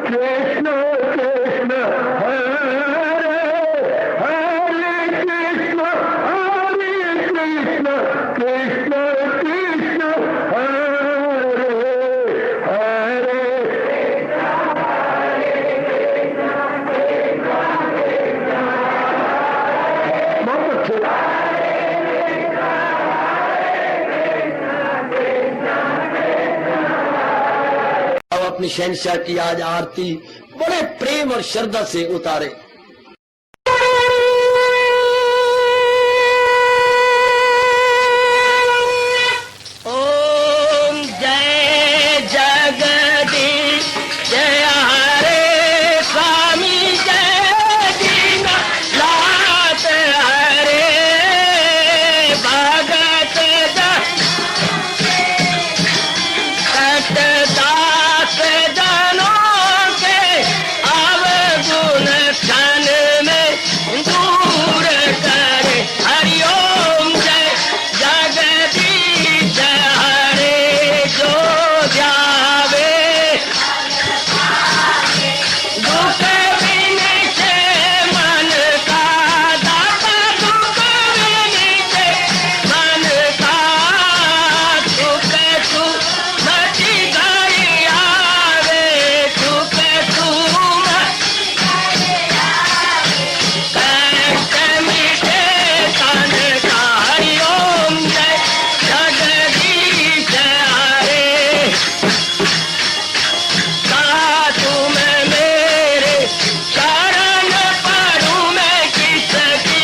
कृष्ण कृष्ण हरे हरे कृष्ण कृष्ण कृष्ण कृष्ण हरे हरे बहुत अच्छे। अब अपनी शहंशाह की आज आरती बड़े प्रेम और श्रद्धा से उतारे। ओम जय जगदीश जय हरे स्वामी जय दीनानाथ हरे भगत दास जनों के अवगुण क्षण में दूर करे। हरिओम जय जगदीश हरे जो ध्यावे दुख विनिचे मन का दाता दुख विनिचे मन का सुख तू मची गई आवे सुख तू कष्ट मिटे तन का। हरिओम जय जगदीश हरे कहा तुम मेरे शरण पड़ूं मैं किसकी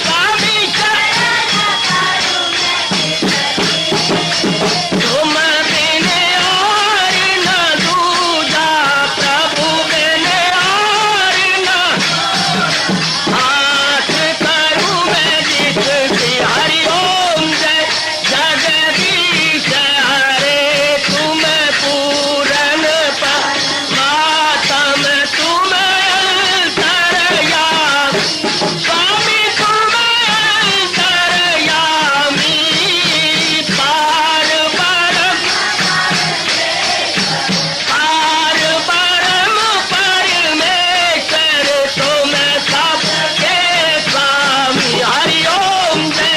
स्वामी तुम बिन और न दूजा प्रभु बिन और न हाथ करूं मैं जिसकी। हरिओम जय जगदीश हरे तुम पूरन परमात्म तुम अंतर्यामी स्वामी तुम अंतर्यामी पार परम परमेश्वर तुम सबके स्वामी। हरिओम जय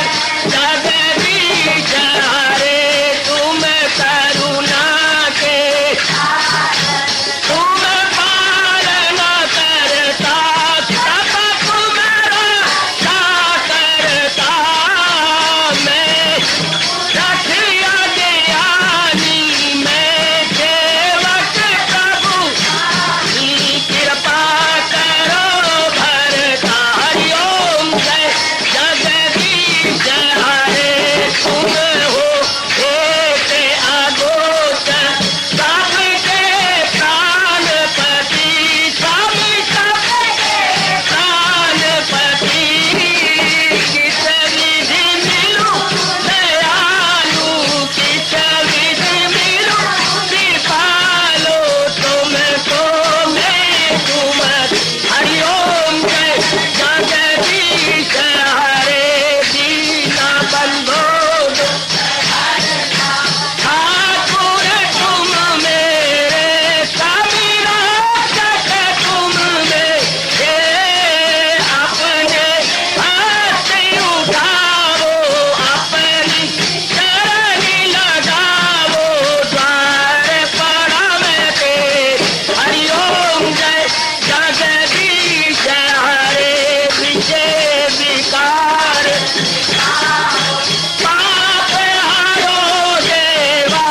जगदीश हरे तुम करुणा के तुम पालन करता सब तुम्हारा करता मैं रखिया ज्ञानी मैं सेवक प्रभु की कृपा करो भरता। हरिओम जय जगदीश हरे तुम हो एक अगोचर सबके प्राणपति स्वामी सबके प्राणपति किस विधि मिलूं दयालु किस विधि मिलूं कृपालो तुमको मैं तुम। हरिओम जय जगदीश हरे दीना बंधो ठाकुर तुम मेरे स्वामी रक्षक तुम मेरे अपने हाथ उठाओ अपनी शरण लगाओ द्वार पड़ा मैं तेरे। हरिओम जय जगदीश हरे विजय विकार पाप हरो देवा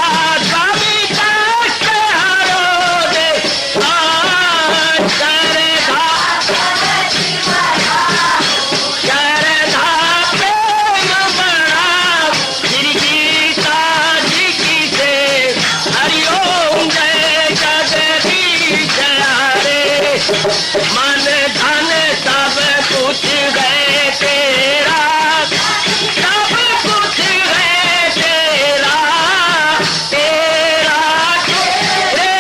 स्वामी कष्ट हरो देवा श्रद्धा प्रेम बढ़ाओ श्री गीता जी की से। हरिओम जय जगदीश हरे मन धन सब कुछ है तेरा सब कुछ है तेरा तेरा तेरे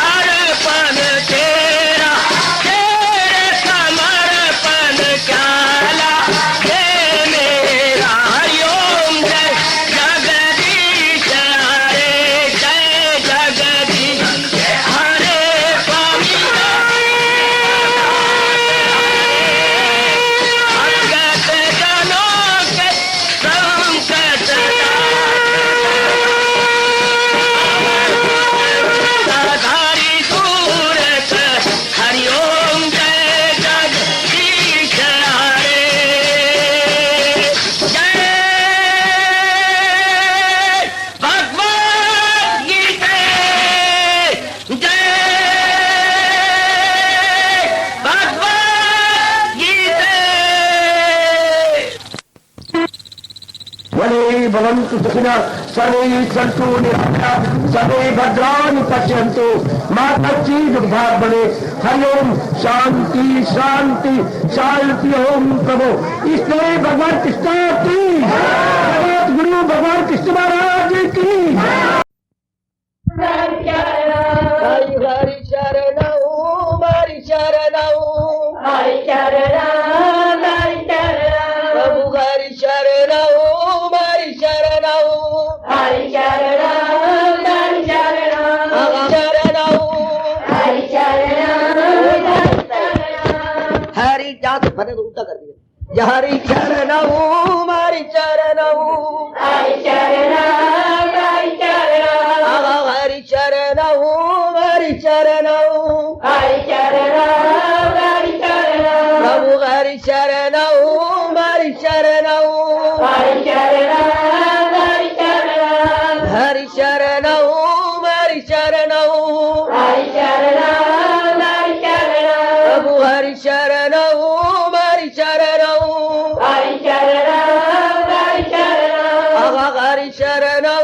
अर्पण तेरा तेरे समर्पण क्या लागे मेरा। हरिओम जय जगदीश हरे जय जगदीश हरे स्वामी भवन्तु सुखिनः सर्वे सन्तु निरामयाः सर्वे भद्राणि पश्यन्तु मा कश्चित् दुर्भाग् भवेत्। हरि ओम शांति शांति शांति। ओम प्रभु इसलिए भगवान कृष्ण की जगत गुरु भगवान कृष्ण महाराज की हरि हरि शरणौ हरि शरणौ हरि शरणं हरि शरणं प्रभु हरि शरणौ हरि शरणौ हरि शरणं हरि शरणं शरणौ हरि शरणं हरि शरणं हरि जात फने तो उल्टा कर दिया हरि शरणौ हरि शरणौ हरि शरणं हरि शरणं हरि शरणौ हरि शरणौ हरि शरणं हरि शरणं प्रभु हरि शरणौ हरि शरणौ हरि शरणं हरि शरणं हरि शरणौ हरि शरणौ हरि शरणं हरि शरणं प्रभु हरि शरणौ हरि शरणौ हरि शरणं हरि शरणं हरि शरणौ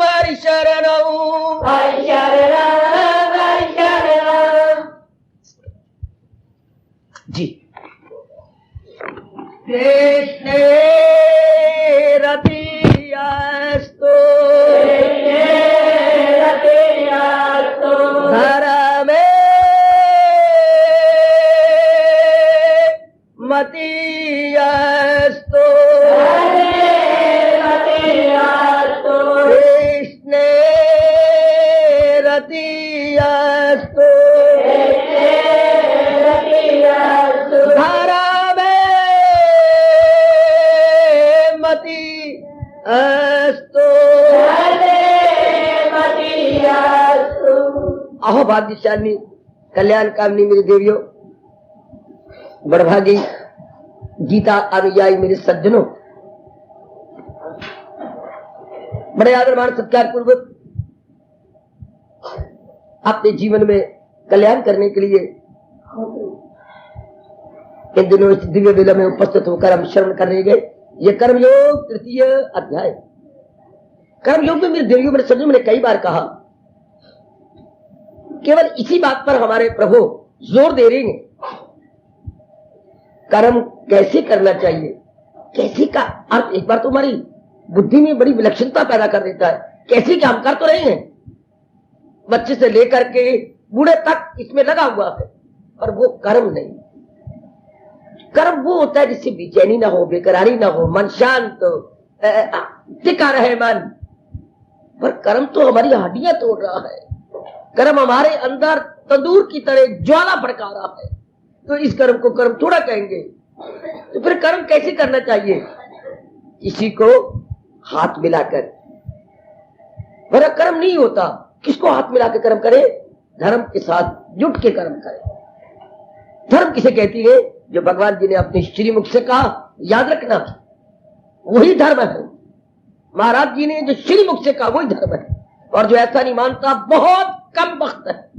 हरि शरणौ हरि शरणं हरि शरणं जी कृष्णे रतियास्तु रतियास्तु धर्मे मतियास्तु रतियास्तु कृष्णे रतियास्तु रतियास्तु धर्मे मति अस्तु। मतियास्तु अहो भाग्यशाली कल्याण कामनी मेरी देवियों, बड़भागी गीता अनुयायी मेरे सज्जनों, बड़े आदरमान सत्कार पूर्वक अपने जीवन में कल्याण करने के लिए इन दिनों इस दिव्य वेला में उपस्थित होकर हम श्रवण करने गए। ये कर्मयोग तृतीय अध्याय। कर्मयोग में मेरे देवियों मेरे सज्जनों, मैंने कई बार कहा केवल इसी बात पर हमारे प्रभु जोर दे रहे हैं, कर्म कैसे करना चाहिए, कैसे का अर्थ एक बार तो हमारी बुद्धि में बड़ी विलक्षणता पैदा कर देता है। कैसे क्या हम कर तो रहे हैं, बच्चे से लेकर के बूढ़े तक इसमें लगा हुआ है, और वो कर्म नहीं। कर्म वो होता है जिससे बेचैनी ना हो, बेकरारी ना हो, मन शांत टिका रहे मन। पर कर्म तो हमारी हड्डियां तोड़ रहा है, कर्म हमारे अंदर तंदूर की तरह ज्वाला भड़का रहा है। तो इस कर्म को कर्म थोड़ा कहेंगे। तो फिर कर्म कैसे करना चाहिए? किसी को हाथ मिलाकर, वरना कर्म नहीं होता। किसको हाथ मिला के कर्म करे? धर्म के साथ जुट के कर्म करे। धर्म किसे कहती है? जो भगवान जी ने अपने श्रीमुख से कहा, याद रखना वही धर्म है। महाराज जी ने जो श्रीमुख से कहा वही धर्म है। और जो ऐसा नहीं मानता बहुत कम वक्त है,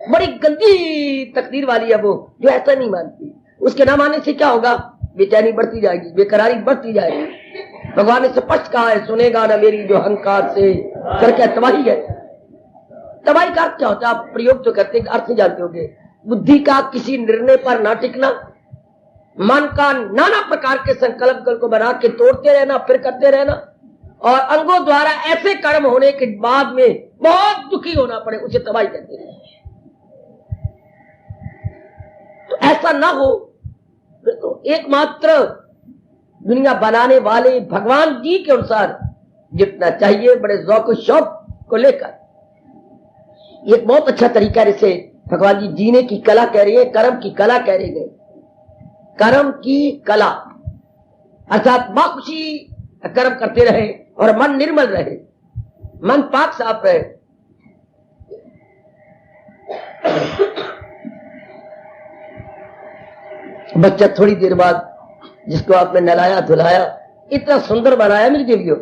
बड़ी गंदी तकदीर वाली है वो जो ऐसा नहीं मानती। उसके ना मानने से क्या होगा? बेचैनी बढ़ती जाएगी, बेकरारी बढ़ती जाएगी। भगवान ने स्पष्ट कहा है, सुनेगा ना मेरी जो अहंकार से कर क्या तबाही है। तबाही का क्या होता है? आप प्रयोग तो करते अर्थ नहीं जानते होंगे। बुद्धि का किसी निर्णय पर ना टिकना, मन का नाना प्रकार के संकल्प को बना के तोड़ते रहना, फिर करते रहना, और अंगों द्वारा ऐसे कर्म होने के बाद में बहुत दुखी होना पड़े, उसे तबाही कहते हैं। तो ऐसा ना हो, फिर तो एकमात्र दुनिया बनाने वाले भगवान जी के अनुसार जितना चाहिए, बड़े ज़ौक़ शौक को लेकर। एक बहुत अच्छा तरीका इसे भगवान जी जीने की कला कह रही है, कर्म की कला कह रही है। कर्म की कला अर्थात बाखुशी कर्म करते रहे और मन निर्मल रहे, मन पाक साफ रहे। बच्चा थोड़ी देर बाद जिसको आपने नहलाया धुलाया, इतना सुंदर बनाया मेरी देवियों,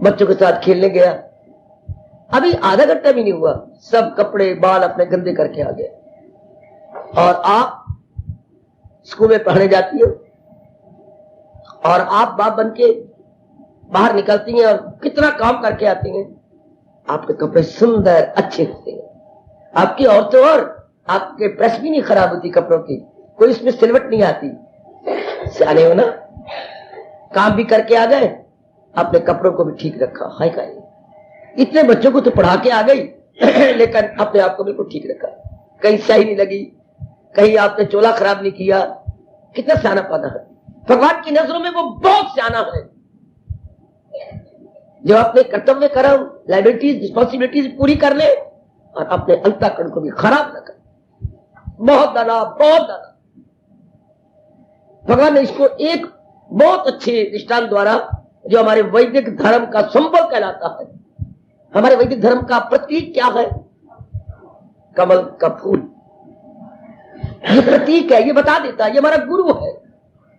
बच्चों के साथ खेलने गया, अभी आधा घंटा भी नहीं हुआ, सब कपड़े बाल अपने गंदे करके आ गए। और आप स्कूल में पढ़ने जाती हो और आप बाप बन के बाहर निकलती हैं और कितना काम करके आती हैं, आपके कपड़े सुंदर अच्छे होते हैं, आपकी औरतों और आपके प्रेस भी नहीं खराब होती कपड़ों की, कोई इसमें सिलवट नहीं आती। सियाने हो ना, काम भी करके आ गए, अपने कपड़ों को भी ठीक रखा। हाय का इतने बच्चों को तो पढ़ा के आ गई लेकिन अपने आप को बिल्कुल ठीक रखा, कहीं सही नहीं लगी, कहीं आपने चोला खराब नहीं किया। कितना सियाना पाना है भगवान की नजरों में, वो बहुत सियाना है जो अपने कर्तव्य कर्म लाइबिलिटीज रिस्पॉन्सिबिलिटीज पूरी कर ले और अपने अंतःकरण को भी खराब न करे। बहुत दाना, बहुत दाना। भगवान ने इसको एक बहुत अच्छे दृष्टांत द्वारा, जो हमारे वैदिक धर्म का संबल कहलाता है, हमारे वैदिक धर्म का प्रतीक क्या है? कमल का फूल। ये प्रतीक है, ये बता देता है, ये हमारा गुरु है।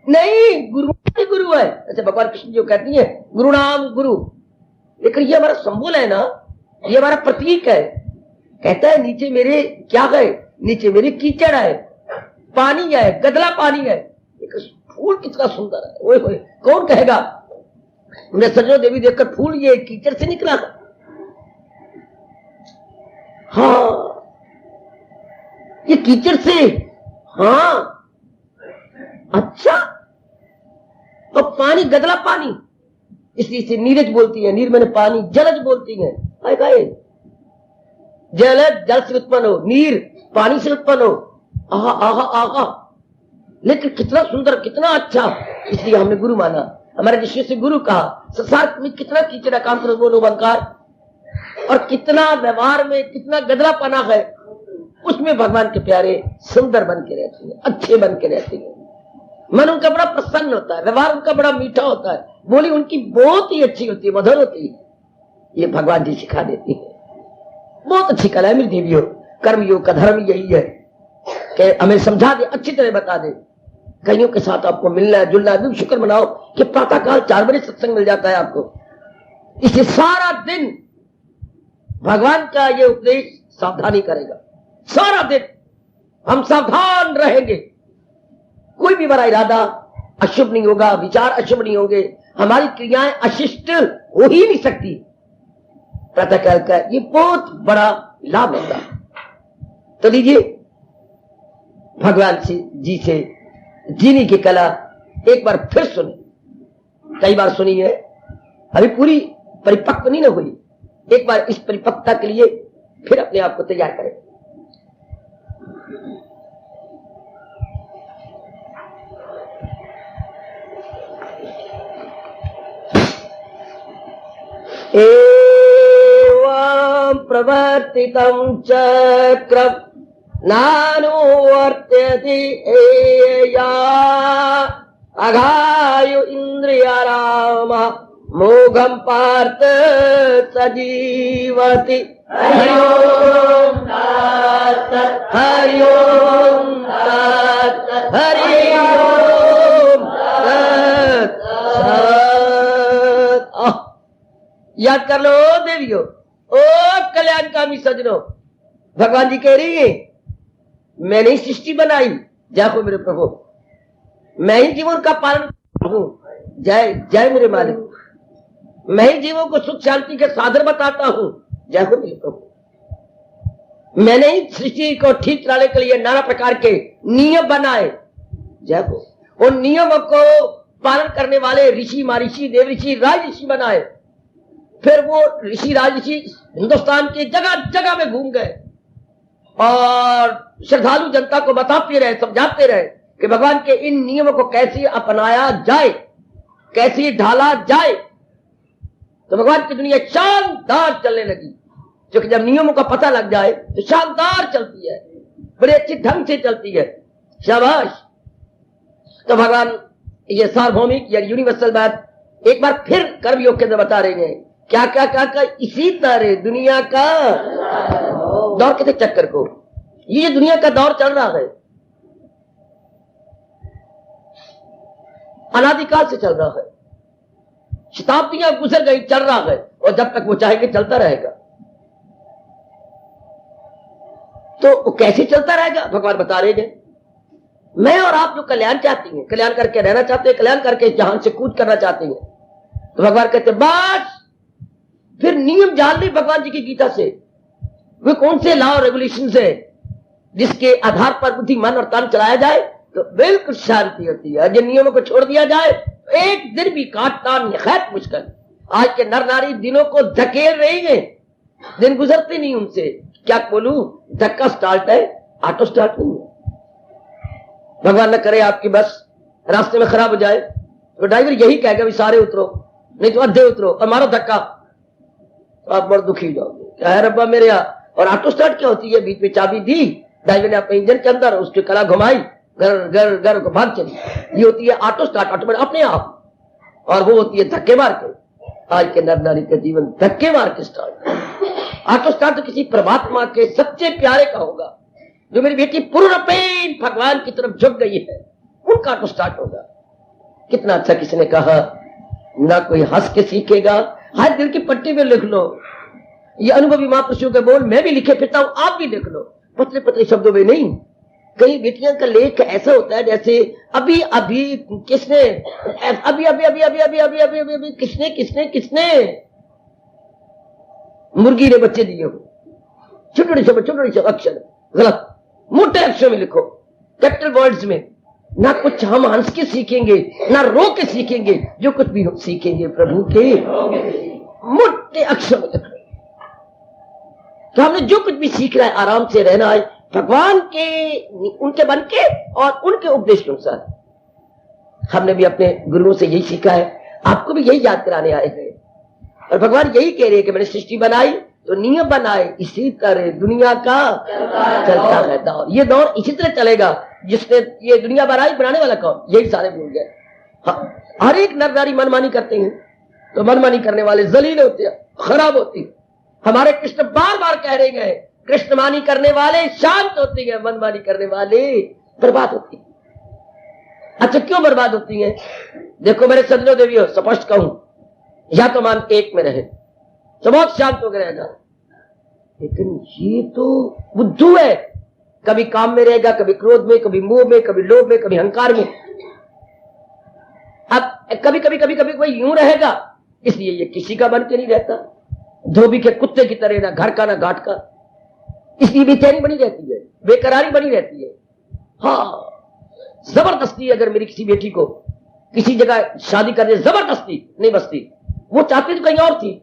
नहीं, गुरु है, ऐसे भगवान कृष्ण जो कहती है गुरु नाम गुरु, लेकिन ये हमारा संबल है ना, ये हमारा प्रतीक है। कहता है नीचे मेरे क्या है? नीचे मेरे कीचड़ है, पानी है, गदला पानी है, फूल कितना सुंदर है। ओए होए, कौन कहेगा हमने सजो देवी देखकर फूल ये कीचड़ से निकला? हाँ, ये कीचड़ से। हाँ, अच्छा। तो पानी गदला पानी, इसलिए से नीरज बोलती है, नीर मैंने पानी, जलज बोलती है। जलज जल से उत्पन्न हो, नीर पानी से उत्पन्न हो। आहा आहा आहा, लेकिन कितना सुंदर, कितना अच्छा। इसलिए हमने गुरु माना, हमारे ऋषि से गुरु कहा। संसार में कितना कीचड़ काम करो बोलो बंकार, और कितना व्यवहार में कितना गदलापना है, उसमें भगवान के प्यारे सुंदर बन के रहते हैं, अच्छे बन के रहते हैं। मन उनका बड़ा प्रसन्न होता है, व्यवहार उनका बड़ा मीठा होता है, बोली उनकी बहुत ही अच्छी होती है, मधुर होती है। ये भगवान जी सिखा देती है। बहुत अच्छी कला है मेरी देवियों। कर्म योग का धर्म यही है कि हमें समझा दे, अच्छी तरह बता दे। कईयों के साथ आपको मिलना है, जुलना है, शुक्र मनाओ कि प्रातःकाल 4 बजे सत्संग मिल जाता है आपको। इसे सारा दिन भगवान का ये उपदेश सावधानी करेगा। सारा दिन हम सावधान रहेंगे, कोई भी बड़ा इरादा अशुभ नहीं होगा, विचार अशुभ नहीं होंगे, हमारी क्रियाएं अशिष्ट हो ही नहीं सकती। प्रातःकाल का ये बहुत बड़ा लाभ होगा। तो लीजिए भगवान जी से जीने की कला एक बार फिर सुनी, कई बार सुनी है, अभी पूरी परिपक्व नहीं ना हुई। एक बार इस परिपक्वता के लिए फिर अपने आप को तैयार करें। एवं प्रवर्तितं चक्रं नानुवर्त्यति एया अघायु इंद्रियाराम मोघम पार्थ सजीवति। हरि ओम तत्सत्, हरि ओम तत्सत्, हरि ओम तत्सत्। याद कर लो देवियों, ओ कल्याणकामी सजनों, भगवान जी कह रही है मैंने ही सृष्टि बनाई, जाको मेरे प्रभु, मैं ही जीवन का पालन हूं। जय जय मेरे मालिक, मैं ही जीवों को सुख शांति के साधन बताता हूं। जय हो मेरे प्रभु, मैंने ही सृष्टि को ठीक चलाने के लिए नाना प्रकार के नियम बनाए। जय हो, उन नियमों को पालन करने वाले ऋषि, महर्षि, देव ऋषि, राज ऋषि बनाए। फिर वो ऋषि राज ऋषि हिंदुस्तान की जगह जगह में घूम गए और श्रद्धालु जनता को बताते रहे, समझाते रहे कि भगवान के इन नियमों को कैसे अपनाया जाए, कैसे ढाला जाए। तो भगवान की दुनिया शानदार चलने लगी, क्योंकि जब नियमों का पता लग जाए तो शानदार चलती है, बड़े अच्छे ढंग से चलती है। शाबाश। तो भगवान ये सार्वभौमिक या यूनिवर्सल बात एक बार फिर कर्मयोग के अंदर बता रहे हैं। क्या क्या क्या क्या, इसी तरह दुनिया का दौर के चक्कर को, ये दुनिया का दौर चल रहा है, अनादिकाल से चल रहा है, शताब्दियां गुजर गई, चल रहा है, और जब तक वो चाहेंगे चलता रहेगा। तो कैसे चलता रहेगा भगवान बता रहे हैं। मैं और आप जो कल्याण चाहती हैं, कल्याण करके रहना चाहते हैं, कल्याण करके जहान से कूच करना चाहते हैं, तो भगवान कहते बस फिर नियम जान ली भगवान जी की गीता से। वे कौन से लॉ और रेगुलेशन है जिसके आधार पर बुद्धि मन और तन चलाया जाए तो बिल्कुल शांति होती है। जिन नियमों को छोड़ दिया जाए तो एक दिन भी काटना निहायत मुश्किल। आज के नर नारी दिनों को धकेल रही है, दिन गुजरते नहीं उनसे। क्या बोलूं, धक्का स्टार्ट है, ऑटो स्टार्ट नहीं है। भगवान न करे आपकी बस रास्ते में खराब हो जाए तो ड्राइवर यही कहेगा भी सारे उतरो, नहीं तो अद्धे उतरो और मारो धक्का, तो आप बड़ दुखी जाओगे। क्या है रब्बा मेरे यहाँ। और ऑटो स्टार्ट क्या होती है, बीच में चाबी दी ड्राइवर ने अपने इंजन के अंदर, उसकी कला घुमाई, घर घर घर को भाग चली। ये होती है ऑटो स्टार्ट, ऑटोमेटिक अपने आप। और वो होती है धक्के मार के। आज के नर नारी का जीवन धक्के मार के स्टार्ट। ऑटो स्टार्ट तो किसी परमात्मा के सच्चे प्यारे का होगा, जो मेरी बेटी पूर्णपेन भगवान की तरफ झुक गई है, उनका ऑटो स्टार्ट होगा। कितना अच्छा किसी ने कहा, ना कोई हंस के सीखेगा, हर दिल की पट्टी में लिख लो। ये अनुभवी महापुरुषों के बोल मैं भी लिखे फिरता हूं, आप भी लिख लो, पतले पतले शब्दों में नहीं। कई बेटियों का लेख ऐसा होता है जैसे अभी अभी किसने अभी अभी अभी अभी अभी अभी अभी अभी अभी किसने किसने किसने मुर्गी ने बच्चे दिए हो। छोटे छोटे अक्षर गलत, मोटे अक्षर में लिखो, कैपिटल वर्ड्स में। ना कुछ हम हंस के सीखेंगे, ना रो के सीखेंगे, जो कुछ भी सीखेंगे प्रभु के मोटे अक्षर में लिखो। तो हमने जो कुछ भी सीखना है आराम से रहना है, भगवान के उनके बन के और उनके उपदेश के अनुसार। हमने भी अपने गुरुओं से यही सीखा है, आपको भी यही याद कराने आए हैं। और भगवान यही कह रहे हैं कि मैंने सृष्टि बनाई तो नियम बनाए, इसी तरह दुनिया का चलता है दौर। ये दौर इसी तरह चलेगा। जिसने ये दुनिया बनाई, बनाने वाला कौन, यही सारे भूल गए। हाँ, हर एक नर नारी मनमानी करते हैं तो मनमानी करने वाले जलील होते हैं, खराब होती है। हमारे कृष्ण बार बार कह रहे हैं, कृष्णमानी करने वाले शांत होती है, मनमानी करने वाले बर्बाद होती है। अच्छा, क्यों बर्बाद होती है? देखो मेरे सज्जनों देवियों, स्पष्ट कहूं, या तो मन एक में रहे तो बहुत शांत होकर रहेगा, लेकिन ये तो बुद्धू है। कभी काम में रहेगा, कभी क्रोध में, कभी मोह में, कभी लोभ में, कभी अहंकार में। अब कभी कभी कभी कभी कोई यूं रहेगा, इसलिए ये किसी का बन के नहीं रहता, धोबी के कुत्ते की तरह, ना घर का ना घाट का। इसलिए बेचैनी बनी रहती है, बेकरारी बनी रहती है। हाँ, जबरदस्ती अगर मेरी किसी बेटी को किसी जगह शादी करने जबरदस्ती नहीं बसती, वो चाहती तो कहीं और थी,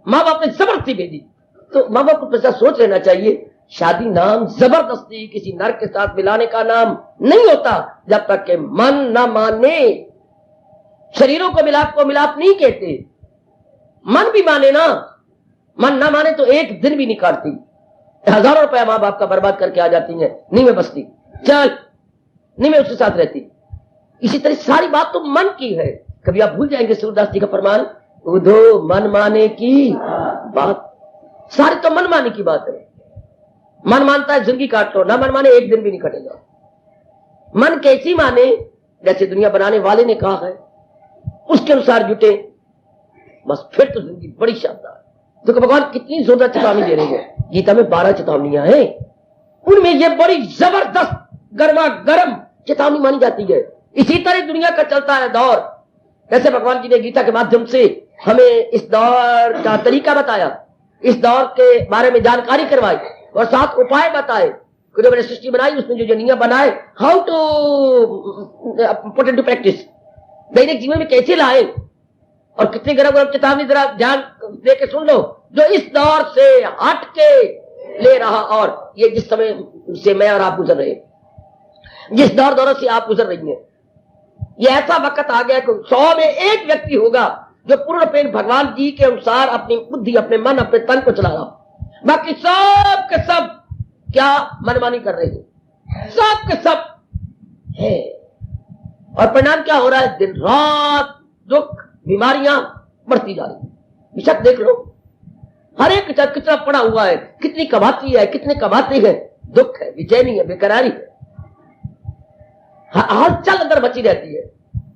माँ बाप ने जबरदस्ती भेजी, तो माँ बाप को ऐसा सोच लेना चाहिए, शादी नाम जबरदस्ती किसी नर के साथ मिलाने का नाम नहीं होता, जब तक के मन न माने। शरीरों को मिलाप नहीं कहते, मन भी माने ना। मन ना माने तो एक दिन भी नहीं काटती, हजारों रुपया माँ बाप का बर्बाद करके आ जाती है, नहीं मैं बसती, चल नहीं मैं उसके साथ रहती। इसी तरह सारी बात तो मन की है। कभी आप भूल जाएंगे सूरदास जी का फरमान, उधो मन माने की बात, सारी तो मन माने की बात है। मन मानता है जिंदगी काट लो, ना मन माने एक दिन भी नहीं कटेगा। मन कैसी माने, जैसे दुनिया बनाने वाले ने कहा है, उसके अनुसार जुटे, बस फिर तो जिंदगी बड़ी शानदार। तो भगवान कितनी जोरदार चेतावनी दे रहे हैं। गीता में 12 चेतावनियां हैं, उनमें यह बड़ी जबरदस्त गर्मा गर्म चेतावनी मानी जाती है। इसी तरह दुनिया का चलता है दौर। जैसे भगवान जी ने गीता के माध्यम से हमें इस दौर का तरीका बताया, इस दौर के बारे में जानकारी करवाई और 7 उपाय बताए। जो मैंने सृष्टि बनाई उसमें जो नियम बनाए, how to put into practice, दैनिक जीवन में कैसे लाए। और कितनी गर्म गर्म चेतावनी जरा ध्यान दे के सुन लो, जो इस दौर से हट के ले रहा, और ये जिस समय से मैं और आप गुजर रहे, जिस दौर से आप गुजर रही हैं, ये ऐसा वक्त आ गया कि 100 में 1 व्यक्ति होगा जो पूर्ण प्रेम भगवान जी के अनुसार अपनी बुद्धि, अपने मन, अपने तन को चला रहा। बाकी सब के सब क्या मनमानी कर रहे हैं, सब के सब है। और परिणाम क्या हो रहा है, दिन रात दुख बीमारियां बढ़ती जा रही। बेशक देख लो, हर एक कितना पड़ा हुआ है, कितनी कमाती है, कितने कमाते हैं, दुख है, बेचैनी है, बेकरारी है, हलचल अंदर बची रहती है।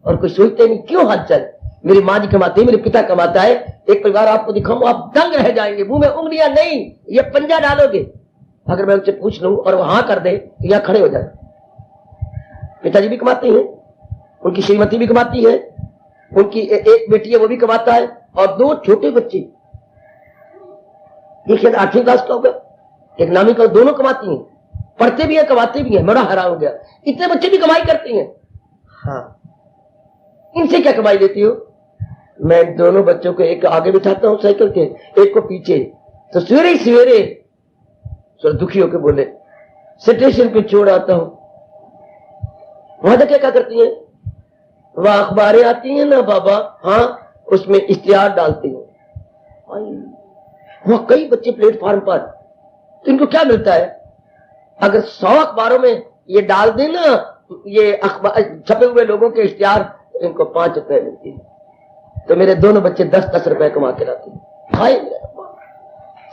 और कोई सोचते नहीं क्यों हलचल, मेरी माँ जी कमाती है, मेरे पिता कमाता है। एक परिवार आपको दिखाऊं, आप दंग रह जाएंगे, मुंह में उंगलियां नहीं, ये पंजा डालोगे। अगर मैं उनसे पूछ लूं और वहां कर दे तो यहां खड़े हो जाए। पिताजी भी कमाते हैं, उनकी श्रीमती भी कमाती है, उनकी एक बेटी है वो भी कमाता है, और 2 छोटे बच्चे, एक शायद 8वीं क्लास का होगा, एक नामी का, दोनों कमाती हैं, पढ़ते भी हैं कमाते भी हैं। बड़ा हैरान हो गया, इतने बच्चे भी कमाई करती हैं। हाँ, इनसे क्या कमाई लेती हो? मैं दोनों बच्चों को एक आगे बिठाता हूं साइकिल के, एक को पीछे। तो सवेरे सवेरे थोड़ा दुखी होकर बोले, स्टेशन पे छोड़ आता हूं। वहां जाके क्या करती हैं? वह अखबारें आती हैं ना बाबा, हाँ, उसमें इश्तिहार डालती हैं। वहां कई बच्चे प्लेटफॉर्म पर, तो इनको क्या मिलता है? अगर 100 अखबारों में ये डाल दें ना, ये अखबार छपे हुए लोगों के इश्तिहार, तो इनको 5 रुपए मिलती है। तो मेरे दोनों बच्चे 10-10 रुपए कमा के लाते हैं। हाय,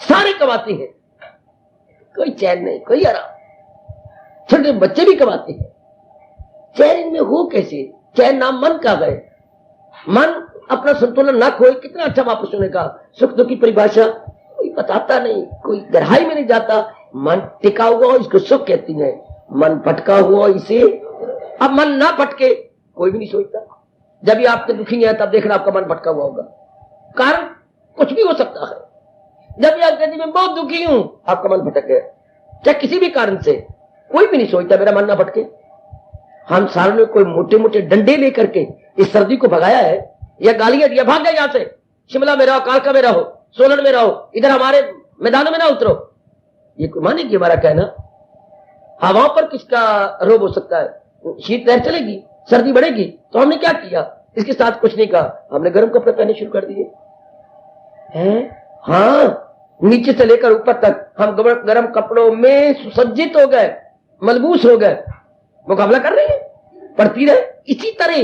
सारे कमाती हैं, कोई चैन नहीं, कोई आराम। छोटे बच्चे भी कमाते हैं, चैन इनमें हो कैसे? चैन नाम मन का है। मन अपना संतुलन ना खोए, कितना अच्छा वापस होने का। सुख दुख की परिभाषा कोई बताता नहीं, कोई गहराई में नहीं जाता। मन टिका हुआ हो इसको सुख कहती है, मन भटका हुआ इसे। अब मन ना भटके कोई भी नहीं सोचता। जब भी आपके दुखी है तब देखना आपका मन भटका हुआ होगा। कारण कुछ भी हो सकता है। जब भी आप कहते मैं बहुत दुखी हूं, आपका मन भटक गया, चाहे किसी भी कारण से। कोई भी नहीं सोचता मेरा मन ना भटके। हम सारों ने कोई मोटे मोटे डंडे लेकर के इस सर्दी को भगाया है, या गालियां दिया, भाग गए यहां से, शिमला में रहो, कालका में रहो, सोलन में रहो, इधर हमारे मैदानों में ना उतरो। ये कोई मानेगी हमारा कहना? हवाओं पर किसका रोब हो सकता है? शीतलहर चलेगी, सर्दी बढ़ेगी, तो हमने क्या किया? इसके साथ कुछ नहीं कहा, हमने गर्म कपड़े पहनने शुरू कर दिए हैं। हाँ, नीचे से लेकर ऊपर तक हम गर्म कपड़ों में सुसज्जित हो गए, मलबूस हो गए, मुकाबला कर रहे हैं, पढ़ती रहे। इसी तरह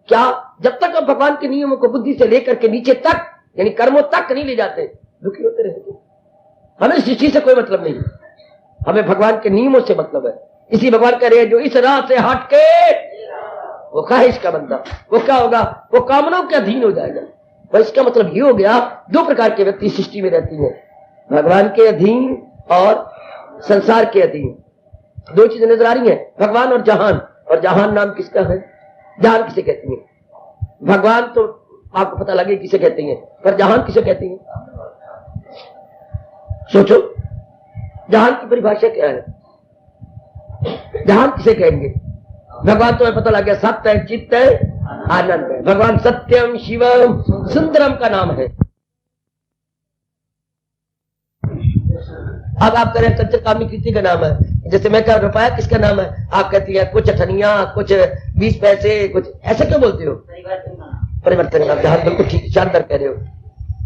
क्या जब तक हम भगवान के नियमों को बुद्धि से लेकर के नीचे तक यानी कर्मों तक नहीं ले जाते, दुखी होते रहेंगे। हमें सृष्टि से कोई मतलब नहीं, हमें भगवान के नियमों से मतलब है। इसी भगवान कह रहे हैं जो इस राह से हट के वो ख्वाहिश का बंदा, वो क्या होगा? वो कामनाओं के अधीन हो जाएगा। बस इसका मतलब ये हो गया, 2 प्रकार के व्यक्ति सृष्टि में रहती हैं, भगवान के अधीन और संसार के अधीन। 2 चीजें नजर आ रही हैं, भगवान और जहान। और जहान नाम किसका है? जहान किसे कहती है? भगवान तो आपको पता लगे किसे कहती है, पर जहान किसे कहती है? सोचो, जहान की परिभाषा क्या है? जहान किसे कहेंगे? भगवान तो पता लग गया, सत्य है, चित्त है, आनंद है। भगवान सत्यम शिवम सुंदरम का नाम है। अब आप करें चंचल कामी कीर्ति का नाम है। जैसे मैं कह रुपया किसका नाम है? आप कहती है कुछ अठनिया, कुछ 20 पैसे, कुछ ऐसे क्यों बोलती हो? परिवर्तन का जहां बिल्कुल ठीक शानदार कह रहे हो,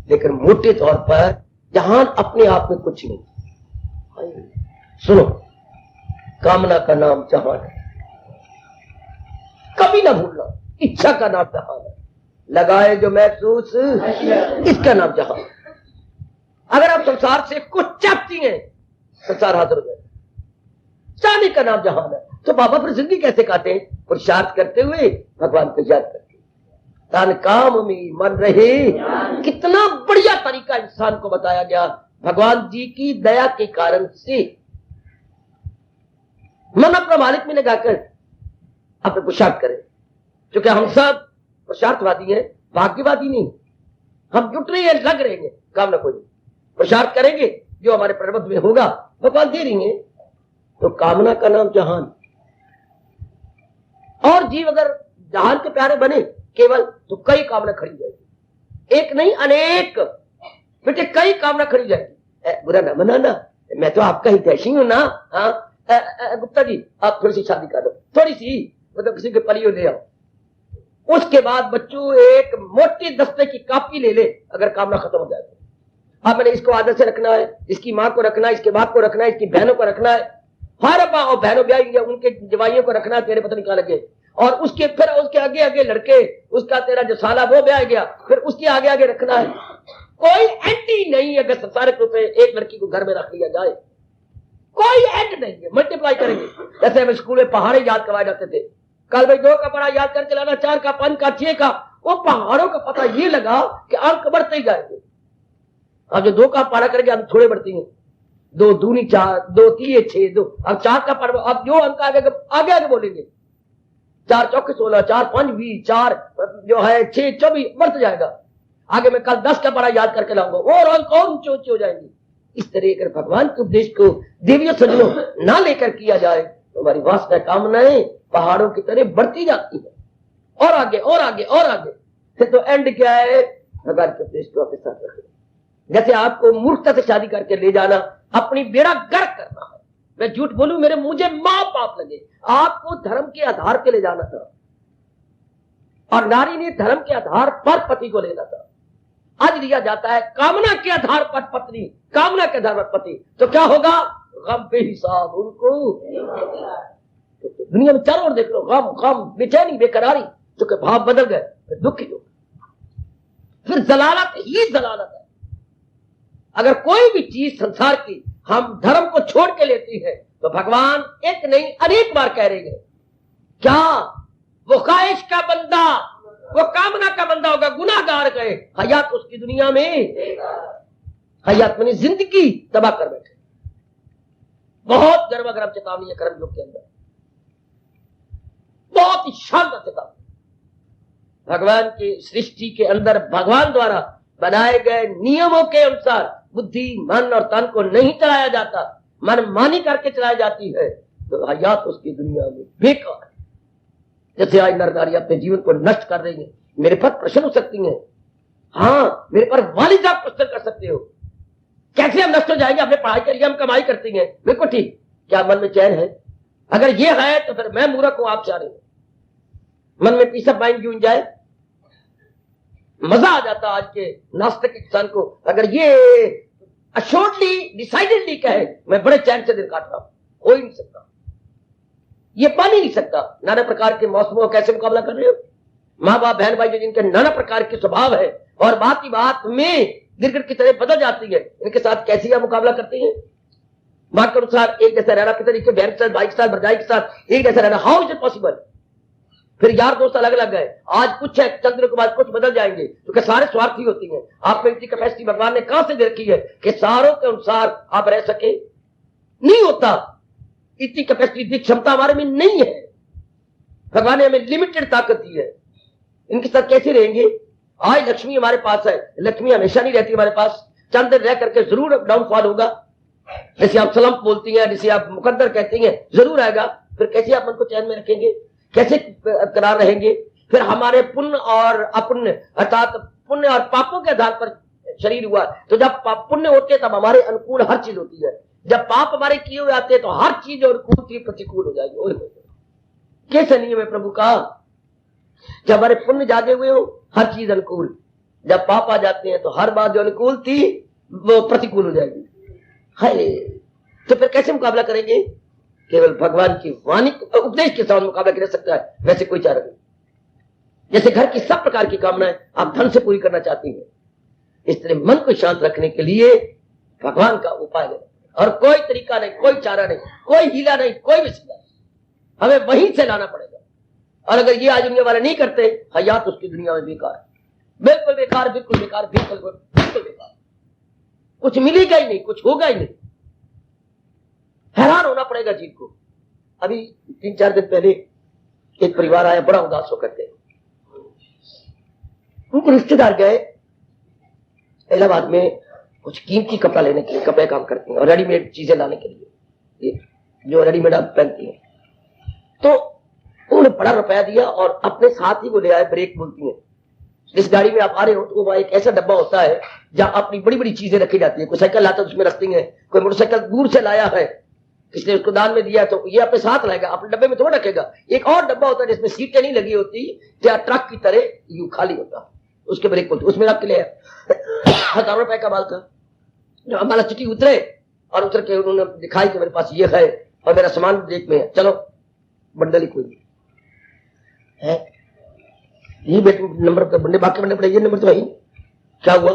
लेकिन मोटे तौर पर जहां अपने आप में कुछ नहीं। सुनो, कामना का नाम जहान है, कभी ना भूलना। इच्छा का नाम जहान है, लगाए जो महसूस इसका नाम जहान। अगर आप संसार से कुछ चाहती हैं, संसार हाजिर हो जाए। चाहने का नाम जहान है। तो बाबा फिर जिंदगी कैसे काटे? पुरुषार्थ करते हुए, भगवान को याद करके, तन काम में मन रहे। कितना बढ़िया तरीका इंसान को बताया गया भगवान जी की दया के कारण से। मन अपना मालिक में लगाकर अपने पुरुषार्थ करें, क्योंकि हम सब पुरुषार्थवादी हैं, भाग्यवादी नहीं। हम जुट रहे हैं, लग रहे हैं, काम ना कोई पुरुषार्थ करेंगे, जो हमारे प्रबंध में होगा भगवान दे रही है। तो कामना का नाम जहान। और जीव अगर जहान के प्यारे बने केवल, तो कई कामना खड़ी जाएगी, एक नहीं अनेक बेटे, कई कामना खड़ी जाएगी। बुरा ना मनाना, मैं तो आपका हितैषी हूं ना। हाँ गुप्ता जी, आप थोड़ी सी शादी कर दो, थोड़ी सी, मतलब किसी के पलियो ले आओ। उसके बाद बच्चों एक मोटी दस्ते की कॉपी ले ले, अगर कामना खत्म हो जाए। अब मैंने इसको आदत से रखना है, इसकी माँ को रखना है, इसके बाप को रखना है, इसकी बहनों को रखना है, हर माँ और बहनों ब्याह उनके जवाइयों को रखना है, तेरे पता नहीं कहां लगे। और उसके फिर उसके आगे आगे लड़के, उसका तेरा जो साला वो ब्याह गया, फिर उसके आगे आगे रखना है। कोई एंड ही नहीं। अगर संसारिक रूप में एक लड़की को घर में रख लिया जाए, कोई एंड नहीं है। मल्टीप्लाई करेंगे। जैसे हमें स्कूल में पहाड़े याद करवाए जाते थे, कल भाई 2 का पढ़ा याद करके लाना, 4 का, 5 का, 6 का। वो पहाड़ों का पता ये लगा कि अंक बढ़ते ही जाएंगे। अब जो 2 का पढ़ा करेंगे, हम थोड़े बढ़ती हैं, 2 दूनी 4, 2 3 6, 2। अब 4 का पढ़, अब जो अंक आगे आगे बोलेंगे, 4 चौके 16, 4 5 20, 4 जो है 6 24 बढ़ता जाएगा। आगे मैं कल 10 का पढ़ा याद करके लाऊंगा और अंक और ऊंचे ऊंचे हो जाएंगे। इस तरह अगर भगवान के उपदेश को देवियों सज्जनों ना लेकर किया जाए तो हमारी वासना कामनाएं पहाड़ों की तरह बढ़ती जाती है, और आगे और आगे और आगे। फिर तो एंड क्या है? भगवान के उपदेश को अपने साथ रखें। जैसे आपको मूर्खता से शादी करके ले जाना अपनी बेड़ा गर्क करना है। मैं झूठ बोलूं मेरे मुझे मां पाप लगे, आपको धर्म के आधार पे ले जाना था और नारी ने धर्म के आधार पर पति को लेना था। आज लिया जाता है कामना के आधार पर पत्नी, कामना के आधार पर पति, तो क्या होगा? गम बेहिसाब उनको। तो दुनिया में चारों ओर देख लो, गम गम बेचैनी बेकरारी, तो भाव बदल गए, फिर दुखी हो, फिर जलालत ही जलालत है। अगर कोई भी चीज संसार की हम धर्म को छोड़ के लेती है तो भगवान एक नहीं अनेक बार कह रहे हैं, क्या वो ख्वाहिश का बंदा, वो कामना का बंदा होगा, गुनाहगार गए, हयात उसकी दुनिया में, हयात मैंने जिंदगी तबाह कर बैठे। बहुत गर्मा गर्म चेतावनी है कर्म योग के अंदर, बहुत ही शानदार चेतावनी। भगवान की सृष्टि के अंदर भगवान द्वारा बनाए गए नियमों के अनुसार बुद्धि मन और तन को नहीं चलाया जाता, मन मानी करके चलाई जाती है, तो हयात उसकी दुनिया में बेकार है। जैसे आज नर नारी अपने जीवन को नष्ट कर रही है, मेरे पर प्रश्न हो सकती हैं, हाँ मेरे पर वालिद साहब प्रश्न कर सकते हो, कैसे हम नष्ट हो जाएंगे? हमने पढ़ाई करी, हम कमाई करती हैं, बिल्कुल ठीक, क्या मन में चैन है? अगर ये है तो फिर मैं मूर्ख हूं, आप चाह रहे हैं मन में पीस ऑफ माइंड क्यों जाए? मजा आ जाता आज के नास्तिक इंसान को अगर ये अश्योर्डली डिसाइडेडली कहे मैं बड़े चैन से दिन काट रहा हूं। हो ही नहीं सकता, ये बन ही नहीं सकता। नाना प्रकार के मौसमों का कैसे मुकाबला कर रहे हो? माँ बाप बहन भाई जो जिनके नाना प्रकार के स्वभाव है और बात की बात में गिरगिट की तरह बदल जाती है, इनके साथ कैसे आप मुकाबला करते हैं? बात के अनुसार एक जैसा रहना के तरीके, बहन के साथ, भाई के साथ, भरजाई के साथ एक जैसा रहना, हाउ इज इट पॉसिबल? फिर यार दोस्त अलग अलग गए, आज कुछ है, चंद दिनों के बाद कुछ बदल जाएंगे, क्योंकि सारे स्वार्थी होती हैं। आप में इतनी कैपेसिटी भगवान ने कहां से दे रखी है कि सारों के अनुसार आप रह सके? नहीं होता, इतनी कैपेसिटी, इतनी क्षमता हमारे में नहीं है। भगवान ने हमें लिमिटेड ताकत दी है, इनके साथ कैसे रहेंगे? आज लक्ष्मी हमारे पास है, लक्ष्मी हमेशा नहीं रहती हमारे पास, चंद दिन रह करके जरूर डाउनफॉल होगा। जैसे आप सलम बोलती हैं, जैसे आप मुकद्दर कहती हैं, जरूर आएगा। फिर कैसे आप मन को चैन में रखेंगे? कैसे करार रहेंगे? फिर हमारे पुण्य और अपुण्य अर्थात पुण्य और पापों के आधार पर शरीर हुआ, तो जब पुण्य होते तब हमारे अनुकूल हर चीज होती है, जब पाप हमारे किए हुए आते हैं तो हर चीज अनुकूल थी प्रतिकूल हो जाएगी। कैसे नियम है प्रभु का? जब हमारे पुण्य जागे हुए हो हर चीज अनुकूल, जब पाप आ जाते हैं तो हर बात जो अनुकूल थी वो प्रतिकूल हो जाएगी। है तो फिर कैसे मुकाबला करेंगे? केवल भगवान की वाणी उपदेश के साथ मुकाबला कर सकता है, वैसे कोई चारा नहीं। जैसे घर की सब प्रकार की कामनाएं आप धन से पूरी करना चाहती हैं, इस तरह मन को शांत रखने के लिए भगवान का उपाय है, और कोई तरीका नहीं, कोई चारा नहीं, कोई हीला नहीं, कोई वसीला नहीं, हमें वहीं से लाना पड़ेगा। और अगर ये आज दुनिया वाले नहीं करते, हयात उसकी दुनिया में बेकार, बिल्कुल बेकार, बिल्कुल बेकार, बिल्कुल बिल्कुल बेकार, कुछ मिलेगा ही नहीं, कुछ होगा ही नहीं, हैरान होना पड़ेगा जीव को। अभी 3-4 दिन पहले एक परिवार आया बड़ा उदास होकर के, उनको रिश्तेदार गए इलाहाबाद में कुछ कीमती कपड़ा लेने के लिए, कपड़े काम करते हैं और रेडीमेड चीजें लाने के लिए, जो रेडीमेड आप पहनती हैं, तो उन्होंने बड़ा रुपया दिया और अपने साथ ही वो ले आए। ब्रेक बोलती है, इस गाड़ी में आप आ रहे हो तो वहां एक ऐसा डब्बा होता है जहां अपनी बड़ी बड़ी चीजें रखी जाती है। कोई साइकिल लाता है उसमें रखती है, कोई मोटरसाइकिल दूर से लाया है, इसने उसको दान में दिया तो ये अपने साथ लाएगा, अपने डब्बे में थोड़ा रखेगा। एक और डब्बा होता है जिसमें सीटें नहीं लगी होती, या ट्रक की तरह यूं खाली होता, उसके ब्रेक बोलते, उसमें आपके लिए हजारों रुपए का माल था। जब हमारा चिट्ठी उतरे और उतर के उन्होंने दिखाई कि मेरे पास ये है और मेरा सामान ब्रेक में है, चलो बंडल ही कोई नहीं है, ये नंबर बंडे बाकी बंडे पड़े, ये नंबर तो है ही। क्या हुआ?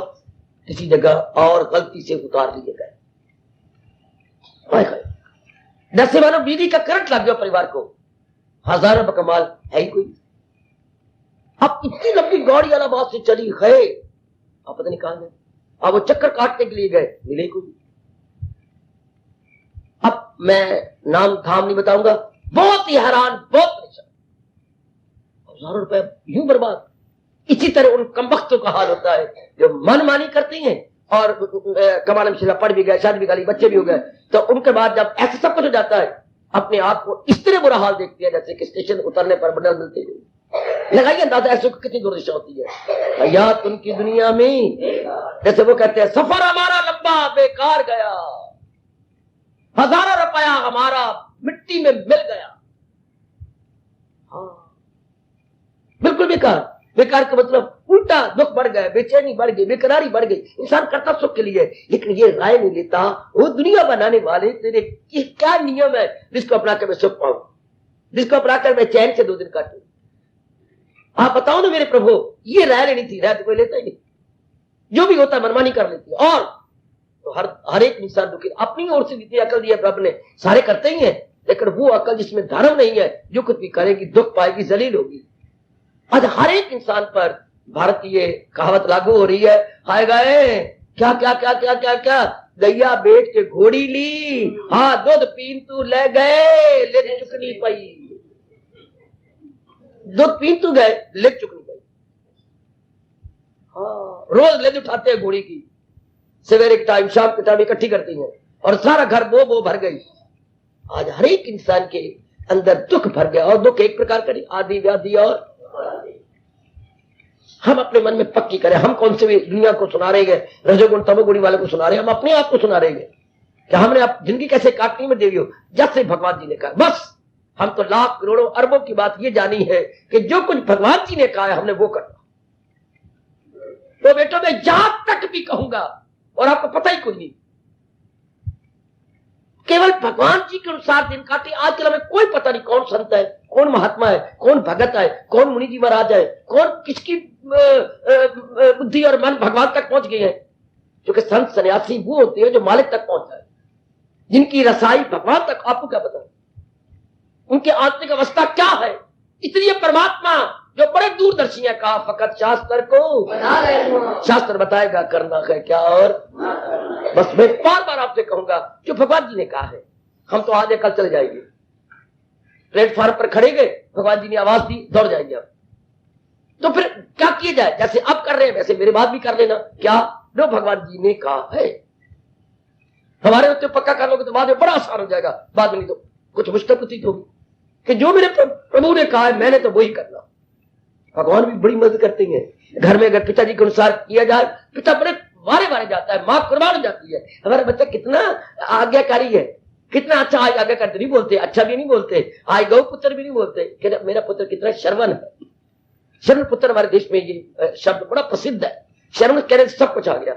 किसी जगह और गलती से उतार लिए गए। डर से मानो बीवी का करंट लग गया परिवार को, हजारों रुपए का माल है ही कोई। अब इतनी लंबी गाड़ी इलाहाबाद से चली है, अब पता नहीं कहां गए, अब वो चक्कर काटने के लिए गए, मिले कोई। अब मैं नाम धाम नहीं बताऊंगा, बहुत ही हैरान, बहुत परेशान। हजारों रुपए यूं बर्बाद। इसी तरह उन कमबख्तों का हाल होता है जो मनमानी करती हैं और कमाल में पढ़ भी गए, शादी भी गई, बच्चे भी हो गए, तो उनके बाद जब ऐसा सब कुछ हो जाता है अपने आप को इस तरह बुरा हाल देखती है जैसे कि स्टेशन उतरने पर बदल मिलती है। लगाइए अंदाजा ऐसे कितनी दुर्दशा होती है हयात उनकी दुनिया में। जैसे वो कहते हैं सफर हमारा लंबा बेकार गया, हजारों रुपया हमारा मिट्टी में मिल गया। हाँ, बिल्कुल बेकार। बेकार का मतलब उल्टा दुख बढ़ गए, बेचैनी बढ़ गई, बेकरारी बढ़ गई। इंसान करता सुख के लिए, लेकिन ये राय नहीं लेता वो दुनिया बनाने वाले तेरे क्या नियम है जिसको अपना कर मैं सुख पाऊं, जिसको अपना कर मैं चैन से 2 दिन काटूं। आप बताओ ना मेरे प्रभु, ये राय लेनी थी, राय तो कोई लेता ही नहीं। जो भी होता है मनमानी कर लेती है। और तो हर एक इंसान दुखी। अपनी ओर से जितनी अकल दी है प्रभु ने, सारे करते ही है, लेकिन वो अकल जिसमें धर्म नहीं है, जो कुछ भी करेगी दुख पाएगी, जलील होगी। आज हर एक इंसान पर भारत की ये कहावत लागू हो रही है, हाय गए क्या क्या क्या क्या क्या क्या, गैया बेच के घोड़ी ली, हाँ दूध पीन तू ले गए, ले चुकनी पाई, दूध पीन तू गए, ले चुकनी पाई। हाँ, रोज ले उठाते हैं घोड़ी की, सवेरे के टाइम शाम के टाइम इकट्ठी करती हैं और सारा घर बो भर गई। आज हर एक इंसान के अंदर दुख भर गया, और दुख एक प्रकार का नहीं, आदि व्याधि। और हम अपने मन में पक्की करें, हम कौन से भी दुनिया को सुना रहे हैं, रजोगुण तमोगुणी वाले को सुना रहे हैं, हम अपने आप को सुना रहे हैं कि हमने आप जिंदगी कैसे काटनी में देवी हो, जैसे भगवान जी ने कहा। बस हम तो लाख करोड़ों अरबों की बात ये जानी है कि जो कुछ भगवान जी ने कहा है हमने वो करना। तो बेटो मैं जहां तक भी कहूंगा, और आपको पता ही कोई नहीं, केवल भगवान जी के अनुसार दिन काटे। आजकल हमें कोई पता नहीं कौन संत है, कौन महात्मा है, कौन भगत है, कौन मुनि जी महाराज है, कौन किसकी बुद्धि और मन भगवान तक पहुंच गई है। क्योंकि संत सन्यासी वो होते हैं जो मालिक तक पहुंच जाए, जिनकी रसाई भगवान तक। आपको क्या पता उनकी आंतरिक अवस्था क्या है? इसलिए परमात्मा जो बड़े दूरदर्शी है, कहा फकत शास्त्र को बना ले, शास्त्र बताएगा करना है क्या। और बस मैं बार बार आपसे कहूंगा जो भगवान जी ने कहा है, हम तो आज कल चले जाएंगे, प्लेटफॉर्म पर खड़े गए, भगवान जी ने आवाज दी, दौड़ जाएंगे अब। तो फिर क्या किया जाए? जैसे अब कर रहे हैं वैसे मेरे बाद भी कर लेना। क्या जो भगवान जी ने कहा है हमारे उत्ते पक्का कर लोगे तो बाद में बड़ा आसान हो जाएगा, बाद में नहीं तो कुछ मुश्किल प्रतीत होगी कि जो मेरे प्रभु ने कहा है मैंने तो वही करना। भगवान भी बड़ी मदद करते हैं। घर में अगर पिताजी के अनुसार किया जाए, पिता बड़े वारे जाता है, माँ कुर्बान हो जाती है। हमारा बच्चा कितना आज्ञाकारी है, कितना अच्छा आज्ञाकारी नहीं बोलते, अच्छा भी नहीं बोलते, आय गौ पुत्र भी नहीं बोलते। मेरा पुत्र कितना शर्वण है। शर्वण पुत्र हमारे देश में ये शब्द बड़ा प्रसिद्ध है। शर्वण कहने से सब कुछ आ गया,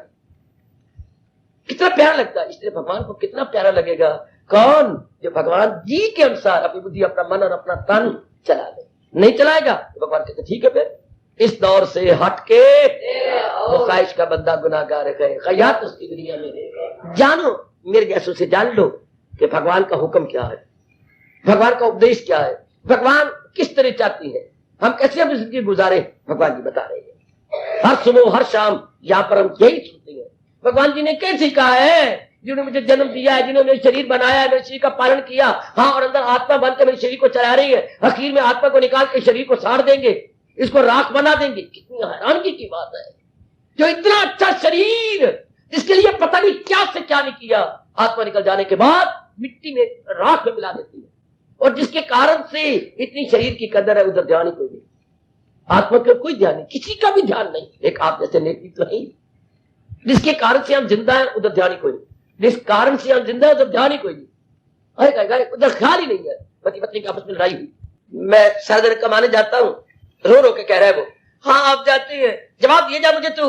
कितना प्यारा लगता है। इसलिए भगवान को कितना प्यारा लगेगा कौन जो भगवान जी के अनुसार अपनी बुद्धि, अपना मन और अपना तन चला ले। नहीं चलाएगा तो भगवान कहते ठीक है, फिर इस दौर से हटके ख्वाहिश का बंदा गुनाहगार है, खयात उसकी दुनिया में। जानो मेरे जैसों से जान लो कि भगवान का हुक्म क्या है, भगवान का उपदेश क्या है, भगवान किस तरह चाहती है, हम कैसे अपनी जिंदगी गुजारे, भगवान जी बता रहे हैं। हर सुबह हर शाम यहाँ पर हम यही सुनते हैं भगवान जी ने कैसे कहा है, जिन्होंने मुझे जन्म दिया है, जिन्होंने शरीर बनाया है, मेरे शरीर का पालन किया, हाँ, और अंदर आत्मा बनकर मेरे शरीर को चला रही है, आखिर में आत्मा को निकाल के शरीर को साड़ देंगे, इसको राख बना देंगे। कितनी हैरानगी की बात है, जो इतना अच्छा शरीर जिसके लिए पता नहीं क्या से क्या नहीं किया, आत्मा निकल जाने के बाद मिट्टी में राख में मिला देती है, और जिसके कारण से इतनी शरीर की कदर है, उधर ध्यान ही कोई नहीं, आत्मा का कोई ध्यान नहीं, किसी का भी ध्यान नहीं। एक आप जैसे नेतृत्व नहीं, जिसके कारण से हम जिंदा है उधर ध्यान ही कोई नहीं, जिस कारण से हम जिंदा है उधर ध्यान ही कोई नहीं, उधर ख्याल ही नहीं है। पति पत्नी की आपस में लड़ाई हुई, मैं सारा दिन कमाने जाता हूँ, रो रो के कह रहा है वो, हाँ आप जाती है, जवाब दिए जा मुझे तू,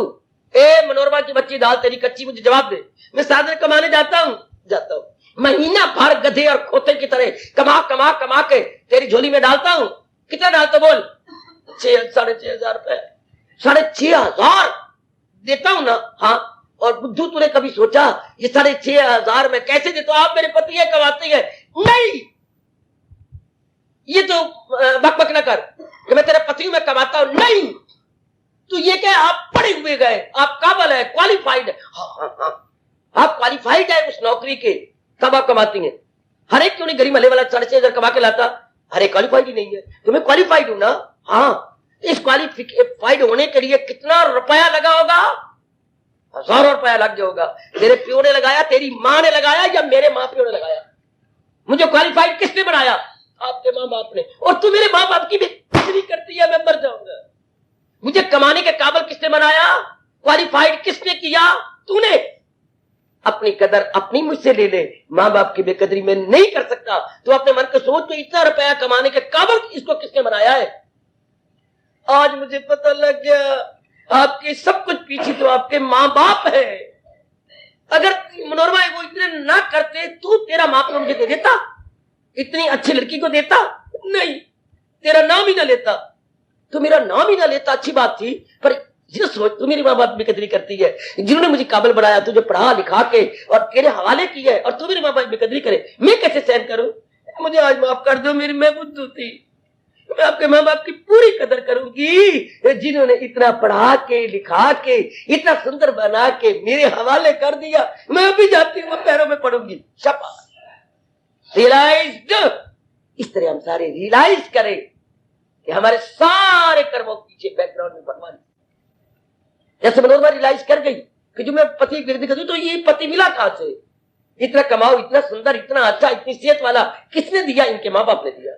ए मनोरमा की बच्ची दाल तेरी कच्ची, मुझे जवाब दे। मैं सारा दिन कमाने जाता हूँ महीना भर गधे और खोते की तरह कमा कमा कमा के तेरी झोली में डालता हूँ। कितना डालता बोल? 6,500 रुपए, 6,500 देता हूँ ना। हाँ, और बुद्धू तूने कभी सोचा ये 6,500 में कैसे देता हूँ? आप मेरे पति है, कमाते हैं। नहीं, ये तो बक बक न कर कि मैं तेरे पति हूं, मैं कमाता हूं। नहीं, तू ये क्या, आप पढ़े हुए गए, आप काबिल है, क्वालिफाइड है। हाँ, आप क्वालिफाइड है उस नौकरी के, तब आप कमाती हैं। हर एक क्यों नहीं गरीब महले वाला 6,500 कमा के लाता? अरे क्वालिफाइड ही नहीं है, तो मैं क्वालिफाइड हूं ना। हाँ, इस क्वालिफाइड होने के लिए कितना रुपया लगा होगा? हजारों रुपया लग गया होगा। तेरे प्यो ने लगाया, तेरी माँ ने लगाया, या मेरे माँ प्यो ने लगाया? मुझे क्वालिफाइड किसने बनाया? आपके माँ बाप ने। और तू मेरे माँ बाप की भी बेइज्जती करती है, मैं मर जाऊंगा। मुझे कमाने के काबिल किसने बनाया? क्वालिफाइड किसने किया? तूने। अपनी कदर अपनी मुझसे ले ले, माँ बाप की बेकदरी में नहीं कर सकता। तो अपने मन को सोच, तो इतना रुपया कमाने के काबिल इसको किसने बनाया है? आज मुझे पता लग गया, आपके सब कुछ पीछे तो आपके माँ बाप है। अगर मनोरमा वो इतने ना करते, तू तेरा माँ बाप मुझे दे देता? इतनी अच्छी लड़की को देता? नहीं, तेरा नाम ही ना लेता। तो मेरा नाम ही ना लेता, अच्छी बात थी। पर ये सोच, तू मेरी माँ बाप की बेकदरी करती है, जिन्होंने मुझे काबिल बनाया, तुझे पढ़ा लिखा के और तेरे हवाले किया है, और तू मेरी माँ बाप की बेकदरी करे, मैं कैसे सहन करूं? मुझे आज माफ कर दो, मेरी मैं बुद्धू थी। मैं आपके माँ बाप की पूरी कदर करूंगी, जिन्होंने इतना पढ़ा के लिखा के इतना सुंदर बना के मेरे हवाले कर दिया। मैं अभी जाती हूँ, पैरों में पड़ूंगी। शाबाश। रियलाइज्ड। इस तरह हम सारे रियलाइज करें कि हमारे सारे कर्मों के पीछे बैकग्राउंड में भगवान। जैसे मनोरमा रियलाइज कर गई कि जो मैं पति गिरदी कर दूं, तो ये पति मिला कहां से? इतना कमाओ, इतना सुंदर, इतना अच्छा, इतनी सेहत वाला किसने दिया? इनके माँ बाप ने दिया।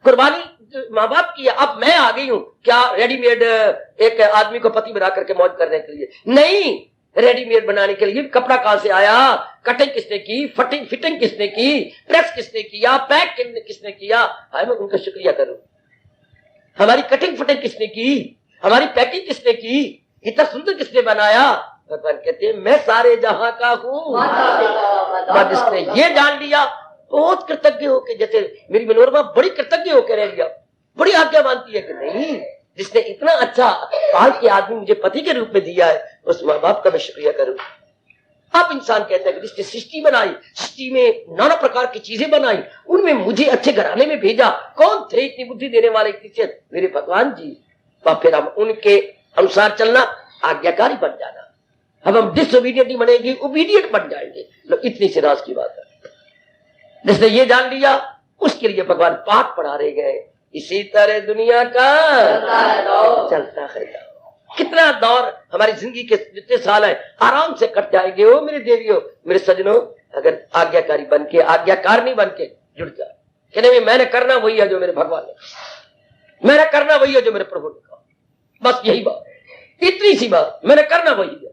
कुर्बानी माँ बाप की। अब मैं आ गई हूं क्या रेडीमेड एक आदमी को पति बना करके मौज करने के लिए? नहीं, रेडीमेड बनाने के लिए कपड़ा कहां से आया? कटिंग किसने की? फिटिंग किसने की? प्रेस किसने किया? पैक किसने किया? मैं उनका शुक्रिया करूं। हमारी कटिंग फिटिंग किसने की? हमारी पैकिंग किसने की? इतना सुंदर किसने बनाया? भगवान कहते हैं मैं सारे जहां का हूं। जिसने ये जान लिया, बहुत कृतज्ञ होकर, जैसे मेरी मनोरमा बड़ी कृतज्ञ होकर रह गया, बड़ी आज्ञा मानती है कि नहीं, जिसने इतना अच्छा काल के आदमी मुझे पति के रूप में दिया है, उस माँ बाप का मैं शुक्रिया करूं। अब इंसान कहता है कि जिसने सृष्टि बनाई, सृष्टि में नाना प्रकार की चीजें बनाई, उनमें मुझे अच्छे घराने में भेजा, कौन थे इतनी बुद्धि देने वाले? मेरे भगवान जी। तो फिर हम उनके अनुसार चलना, आज्ञाकारी बन जाना। अब हम डिसोबीडियंट नहीं बनेंगे, ओबीडियंट बन जाएंगे। इतनी सी राज की बात है। जिसने ये जान लिया, उसके लिए भगवान पाठ पढ़ा रहे गए। इसी तरह दुनिया का चलता है। कितना दौर हमारी जिंदगी के जितने साल है आराम से कट जाएंगे। ओ मेरे देवियों, मेरे सजनों, अगर आज्ञाकारी बन के, आज्ञाकार नहीं बन के जुड़ जाए। कहने में मैंने करना वही है जो मेरे भगवान ने कहा, मैंने करना वही है जो मेरे प्रभु ने कहा। बस यही बात, इतनी सी बात, मैंने करना वही है,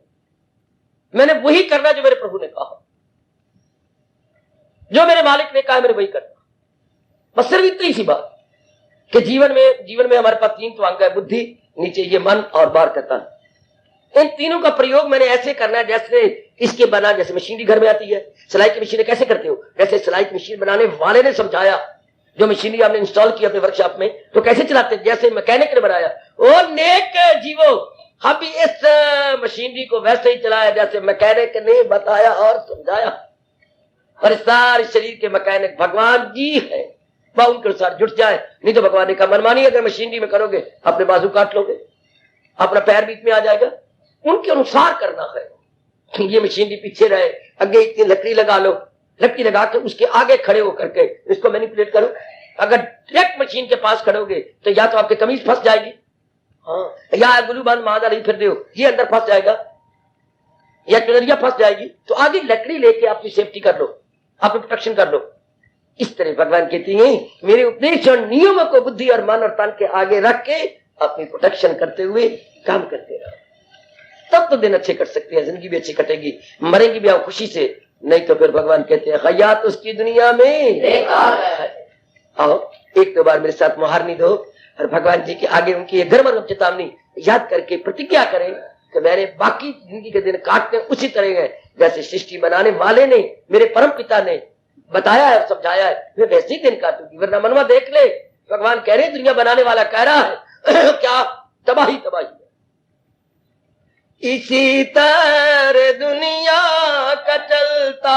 मैंने वही करना जो मेरे प्रभु ने कहा, जो मेरे मालिक ने कहा मैंने वही करना। बस सिर्फ इतनी सी बात कि जीवन में हमारे पास तीन तो अंग है, बुद्धि, नीचे ये मन और बाहर का तन। इन तीनों का प्रयोग मैंने ऐसे करना है जैसे इसके बना, जैसे मशीनरी घर में आती है, सिलाई की मशीनें कैसे करते हो, वैसे सिलाई की मशीन बनाने वाले ने समझाया। जो मशीनरी आपने इंस्टॉल की अपने वर्कशॉप में, तो कैसे चलाते, जैसे मैकेनिक ने बनाया। ओ नेक जीवो, हम भी इस मशीनरी को वैसे ही चलाया जैसे मैकेनिक ने बताया और समझाया। और सारे शरीर के मैकेनिक भगवान जी है, वह उनके अनुसार जुट जाए। नहीं तो भगवान ने कहा मनमानी अगर मशीनरी में करोगे, अपने बाजू काट लोगे, अपना पैर बीच में आ जाएगा। उनके अनुसार करना है। ये मशीनरी पीछे रहे, आगे इतनी लकड़ी लगा लो, लकड़ी लगा के उसके आगे खड़े होकर के इसको मैनिपुलेट करो। अगर डायरेक्ट मशीन के पास खड़ोगे तो या तो आपकी कमीज फंस जाएगी, हाँ, या गुलू बांध मादा नहीं फिर दो, ये अंदर फंस जाएगा, या चुनरिया फंस जाएगी। तो आगे लकड़ी लेके अपनी सेफ्टी कर लो, अपनी प्रोटेक्शन कर लो। इस तरह भगवान कहती है मेरे उपदेश और नियमों को बुद्धि और मन और तन के आगे रख के अपनी प्रोटेक्शन करते हुए काम करते रहो, तब तो दिन अच्छे कट सकते हैं, जिंदगी भी अच्छी कटेगी, मरेंगे भी आप खुशी से। नहीं तो फिर भगवान कहते हैं हयात उसकी दुनिया में बेकार है। आओ एक दो बार मेरे साथ मुहारनी दो और भगवान जी के आगे उनकी गर्म चेतावनी याद करके प्रतिज्ञा करें कि मैंने बाकी जिंदगी के दिन काटने उसी तरह है जैसे सृष्टि बनाने वाले ने, मेरे परम पिता ने बताया है, समझाया है, मैं वैसे ही दिन काटूंगी। वरना मनवा देख ले, भगवान कह रहे दुनिया बनाने वाला कह रहा है क्या तबाही तबाही है। इसी तरह दुनिया का चलता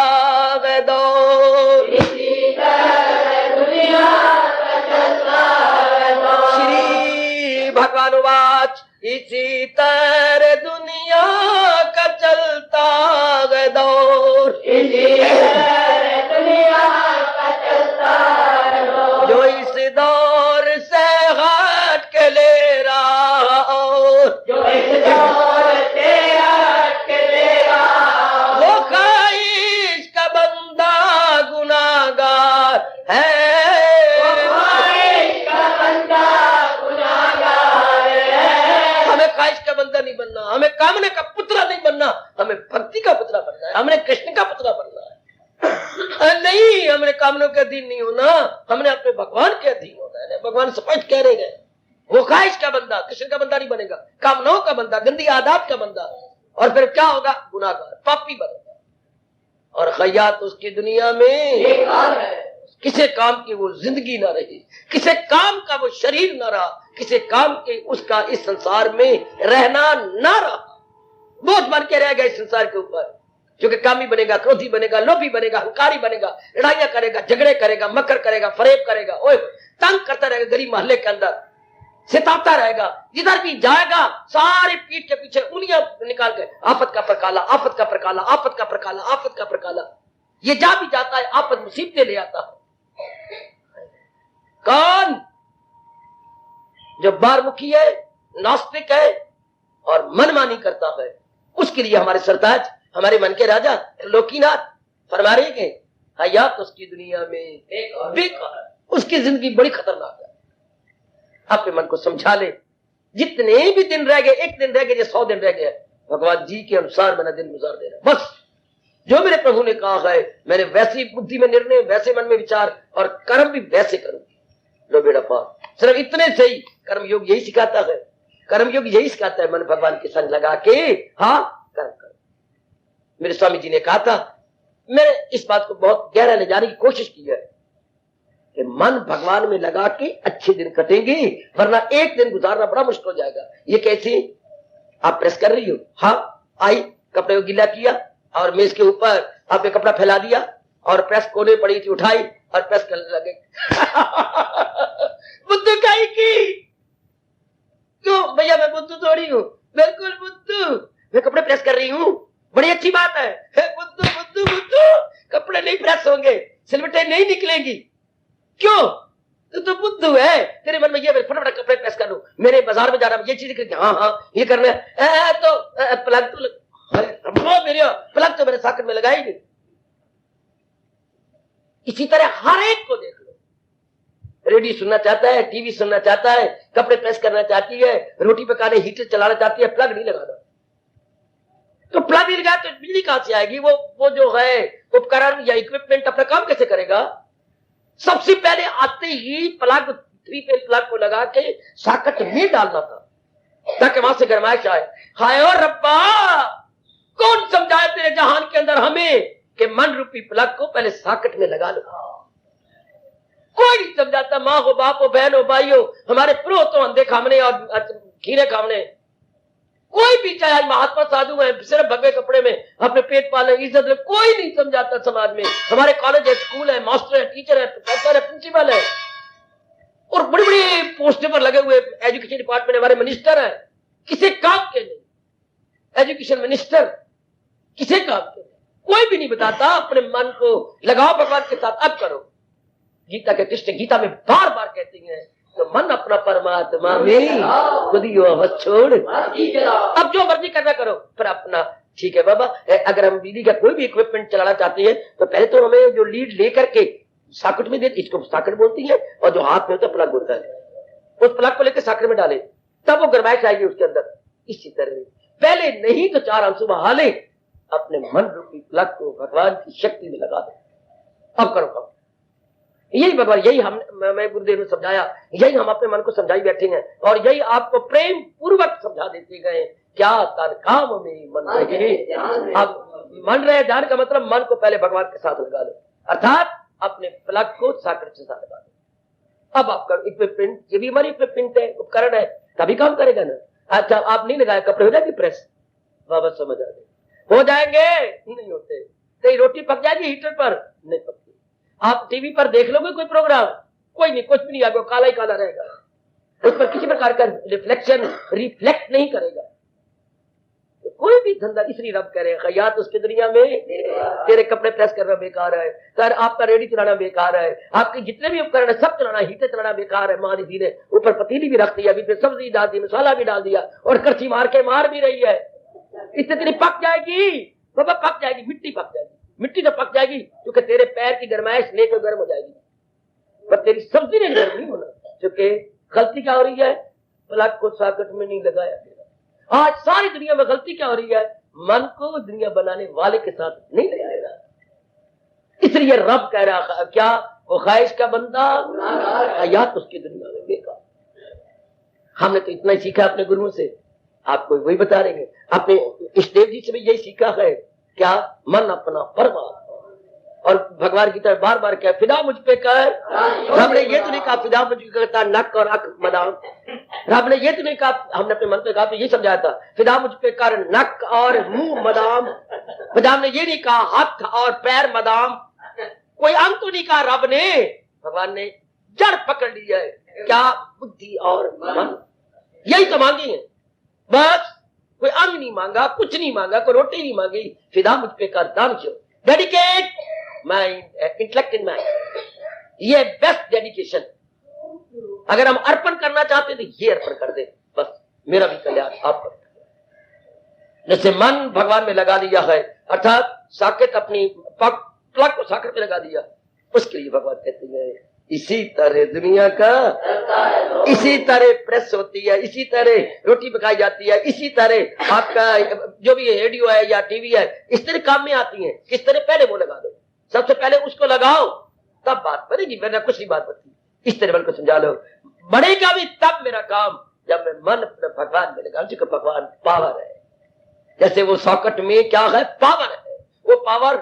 है दौर, इसी तरह दुनिया का चलता है दौर। श्री भगवान वाच इसी तरह दुनिया का चलता है दौर, इसी तरह दुनिया का चलता है दौर। जो इस दौर से हट के है। ख्वाहिश का बंदा गुनाहगार है। हमें ख्वाहिश का बंदा नहीं बनना, हमें कामना का पुतला नहीं बनना, हमें भक्ति का पुतला बनना है, हमने कृष्ण का पुतला बनना है। नहीं, हमने कामनों के अधीन नहीं होना, हमने अपने भगवान के अधीन होना है। भगवान स्पष्ट कह रहे हैं, वो ख्वाहिश का बंदा कृष्ण का बंदा नहीं बनेगा, कामनाओं का बंदा, गंदी आदत का बंदा, और फिर क्या होगा? गुनाहगार, पापी बनेगा। और खैयात उसकी दुनिया में बेकार है। किसी काम की वो जिंदगी ना रही, किसी काम का वो शरीर ना रहा, किसी काम के उसका इस संसार में रहना ना रहा, बोझ बन के रह गया इस संसार के ऊपर। क्योंकि कामी बनेगा, क्रोधी बनेगा, लोभी बनेगा, हंकारी बनेगा, लड़ाइयां करेगा, झगड़े करेगा, मकर करेगा, फरेब करेगा, ओए तंग करता रहेगा, गरीब मोहल्ले के अंदर सिताता रहेगा, जिधर भी जाएगा सारे पीठ के पीछे उंगलियां निकाल के आफत का प्रकाला, आफत का प्रकाला, आफत का प्रकाला, आफत का प्रकाला। ये जा भी जाता है, आफत मुसीबतें ले आता है। कौन? जो बारमुखी है, नास्तिक है और मनमानी करता है, उसके लिए हमारे सरताज, हमारे मन के राजा लोकीनाथ फरमा रहे हैं, हयात उसकी दुनिया में बेकार, उसकी जिंदगी बड़ी खतरनाक है। अपने मन को समझा ले, जितने भी दिन रह गए, एक दिन रह गए या 100 दिन रह गए, भगवान जी के अनुसार मैंने दिन गुजार देना। बस जो मेरे प्रभु ने कहा है, मैंने वैसी बुद्धि में निर्णय, वैसे मन में विचार और कर्म भी वैसे करूंगी। लो बेटा पाप, सिर्फ इतने से ही कर्मयोग यही सिखाता है, कर्मयोग यही सिखाता है, मन भगवान के संग लगा के हाँ कर्म कर। मेरे स्वामी जी ने कहा था, मैंने इस बात को बहुत गहरा ले जाने की कोशिश की है कि मन भगवान में लगा के अच्छे दिन कटेंगे, वरना एक दिन गुजारना बड़ा मुश्किल हो जाएगा। ये कैसे? आप प्रेस कर रही हो, हाँ आई, कपड़े को गीला किया और मेज के ऊपर आपने कपड़ा फैला दिया और प्रेस कोने पड़ी थी, उठाई और प्रेस करने लगे। बुद्धू काई की? क्यों भैया, मैं बुद्धू थोड़ी हूँ, बिल्कुल बुद्धू, मैं कपड़े प्रेस कर रही हूँ, बड़ी अच्छी बात है। बुद्धू बुद्धू बुद्धू, कपड़े नहीं प्रेस होंगे, सिलवटें नहीं निकलेंगी। क्यों? तो बुद्धू है, तेरे मन में ये फटाफट कपड़े प्रेस कर लूं, मेरे बाजार में जा रहा, ये चीज हाँ हाँ ये करना है, तो प्लग तो मेरे प्लग तो मेरे सॉकेट में लगाई नहीं। इसी तरह हर एक को देख लो, रेडियो सुनना चाहता है, टीवी सुनना चाहता है, कपड़े प्रेस करना चाहती है, रोटी पकाने हीटर चलाना चाहती है, प्लग नहीं लगाना। तो प्लग नहीं लगा तो बिजली कहां से आएगी? वो जो है उपकरण या इक्विपमेंट अपना काम कैसे करेगा? सबसे पहले आते ही प्लग, 3 फेज प्लग को लगा के सॉकेट में डालना था ताकि वहां से गरमाइश आए। हाय और रब्बा, कौन समझाए तेरे जहान के अंदर हमें कि मन रूपी प्लग को पहले सॉकेट में लगा लो? कोई नहीं समझाता। माँ हो, बाप हो, बहन हो, भाई हो, हमारे प्रो तो अंधे खामने और खीरे खामने, कोई भी चाहे महात्मा साधु है, सिर्फ भगवे कपड़े में अपने पेट पाले, इज्जत ले, कोई नहीं समझाता समाज में। हमारे कॉलेज है, स्कूल है, मास्टर है, टीचर है, प्रोफेसर है, प्रिंसिपल है और बड़ी बड़ी पोस्टों पर लगे हुए एजुकेशन डिपार्टमेंट हमारे मिनिस्टर है, किसी काम के नहीं। एजुकेशन मिनिस्टर किसी काम के नहीं, कोई भी नहीं बताता। अपने मन को लगाओ भगवान के साथ, अब करो। गीता के कृष्ण गीता में बार बार कहती है, तो मन अपना परमात्मा में खुद ही अवश्य छोड़, अब जो मर्जी करना करो, पर अपना ठीक है बाबा। अगर हम बिजली का कोई भी इक्विपमेंट चलाना चाहते हैं तो पहले तो हमें जो लीड लेकर के सॉकेट में दे, इसको सॉकेट बोलती है, और जो हाथ में होता है प्लग होता है, उस प्लग को लेकर सॉकेट में डाले, तब वो गरमाइश आएगी उसके अंदर। इसी तरह पहले नहीं तो 4 आंसू बहा ले, अपने मन रूपी प्लग को भगवान की शक्ति में लगा दे। अब करो काम। यही भगवान, यही हम, मैं गुरुदेव ने समझाया, यही हम अपने मन को समझाई बैठे हैं और यही आपको प्रेम पूर्वक समझा देते गए। क्या तन काम में मन रहे, अब मन रहे ध्यान का मतलब मन को पहले भगवान के साथ लगा लो, अर्थात अपने प्लग को सॉकेट से साथ लगा दो। अब आपका इक्विपमेंट, ये भी हमारी इक्विपमेंट है, उपकरण है, तभी काम करेगा ना। अच्छा आप नहीं लगाए, कपड़े हो जाएंगे प्रेस, वापस समझ आ गए, हो जाएंगे नहीं होते। तेरी रोटी पक जाएगी हीटर पर, नहीं पकती। आप टीवी पर देख लोगे कोई प्रोग्राम, कोई नहीं, कुछ भी नहीं आएगा, काला ही काला रहेगा, उस पर किसी प्रकार का रिफ्लेक्शन रिफ्लेक्ट नहीं करेगा। तो कोई भी धंधा, इसलिए रब कह रहे हैं खयात उसकी दुनिया में, तेरे कपड़े प्रेस करना बेकार है, सर आपका रेडी चलाना बेकार है, आपके जितने भी उपकरण है सब चलाना, हीटर चलाना बेकार है। माँ दीदी ने ऊपर पतीली भी रख दिया, बीच में सब्जी डाल दी, मसाला भी डाल दिया और करछी मार के मार भी रही है। इतनी पक जाएगी बाबा, पक जाएगी, मिट्टी पक जाएगी, मिट्टी तो पक जाएगी क्योंकि तेरे पैर की गरमाइश लेकर गर्म हो जाएगी। पर तेरी सब्जी ने गर्म नहीं होना, क्योंकि गलती क्या हो रही है, प्लग को सॉकेट में नहीं लगाया गया। आज सारी दुनिया में गलती क्या हो रही है, मन को दुनिया बनाने वाले के साथ नहीं लगाया जा। इसलिए रब कह रहा है क्या, वो ख्वाहिश का बंदा हयात उसकी दुनिया में बेकार। हमने तो इतना ही सीखा अपने गुरुओं से, आपको वही बता रहे हैं। अपने इष्टदेव जी से भी यही सीखा है, क्या, मन अपना परमात्मा। और भगवान की तरफ बार बार क्या, फिदा मुझ पे कर। रब ने ये तो नहीं कहा फिदा मुझ पे करता नक और अख मदाम। रब ने ये तो नहीं कहा, हमने अपने मन पे कहा तो ये समझाया था, फिदा मुझ पे कर नक और मुंह मदाम। फिदा ने ये नहीं कहा हाथ और पैर मदाम, कोई अंग तो नहीं कहा रब ने। भगवान ने जड़ पकड़ ली है, क्या, बुद्धि और मन, यही तो मांगी है बस। कोई अंग नहीं मांगा, कुछ नहीं मांगा, कोई रोटी नहीं मांगी। फिदा मुझ पे कर, दान जो dedicate mind intellect in mind, ये बेस्ट डेडिकेशन। अगर हम अर्पण करना चाहते तो ये अर्पण कर दे, बस मेरा भी कल्याण आप कर। जैसे मन भगवान में लगा दिया है, अर्थात साकेत अपनी प्लग को साकेत में लगा दिया, उसके लिए भगवान कहते हैं इसी तरह दुनिया का, इसी तरह प्रेस होती है, इसी तरह रोटी पकाई जाती है, इसी तरह आपका जो भी रेडियो है या टीवी है, इस तरह काम में आती है। किस तरह, पहले वो लगा दो, सबसे पहले उसको लगाओ, तब बात बनेगी, वरना कुछ नहीं बात बनती। इस तरह मन को समझा लो, बढ़ेगा भी तब मेरा काम जब मैं मन अपने भगवान में लगा, क्योंकि भगवान पावर है। जैसे वो सॉकेट में क्या है, पावर है, वो पावर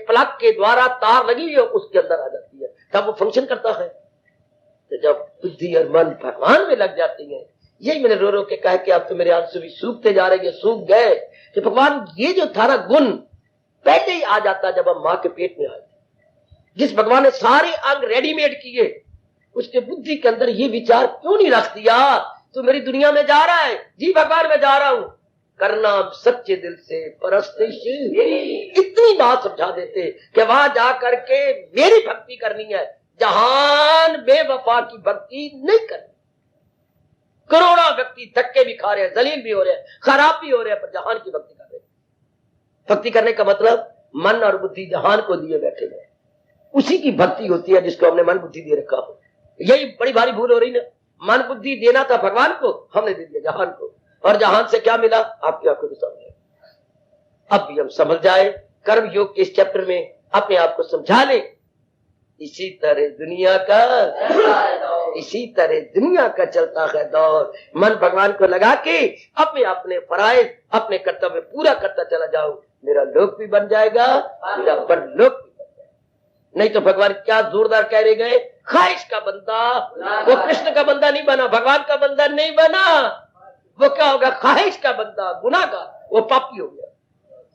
प्लग के द्वारा तार लगी हुई है, उसके अंदर आ जाती है, तब वो फंक्शन करता है। तो जब बुद्धि और मन भगवान में लग जाती है, यही मैंने रो रो के कहा कि अब तो मेरे आंसू भी सूखते जा रहे हैं, सूख गए कि भगवान ये जो थारा गुण पहले ही आ जाता जब हम मां के पेट में आए। जिस भगवान ने सारे अंग रेडीमेड किए, उसके बुद्धि के अंदर ये विचार क्यों नहीं रख दिया, तू मेरी दुनिया में जा रहा है, जी भगवान मैं जा रहा हूं, करना सच्चे दिल से परस्तिश। इतनी बात समझा देते कि वहां जा करके मेरी भक्ति करनी है, जहान बेवफा की भक्ति नहीं करनी। करोड़ों व्यक्ति धक्के भी खा रहे हैं, जलील भी हो रहे हैं, खराब भी हो रहे हैं, पर जहान की भक्ति कर रहे हैं। भक्ति करने का मतलब मन और बुद्धि जहान को दिए बैठे हैं, उसी की भक्ति होती है जिसको हमने मन बुद्धि दे रखा हो। यही बड़ी भारी भूल हो रही ना, मन बुद्धि देना था भगवान को, हमने दे दिया जहान को, और जहान से क्या मिला आपकी आंखों के सामने। अब भी हम समझ जाए, कर्म योग के इस चैप्टर में अपने आप को समझा ले, इसी तरह दुनिया का चलता है दौर। मन भगवान को लगा के अपने फराइज, अपने कर्तव्य पूरा करता चला जाओ, मेरा लोक भी बन जाएगा, मेरा परलोक भी बन जाएगा। नहीं तो भगवान क्या जोरदार कह रहे गए, ख्वाहिश का बंदा, वो कृष्ण का बंदा नहीं बना, भगवान का बंदा नहीं बना, वो क्या होगा, ख्वाहिश का बंदा, गुनाहगार, वो पापी हो गया।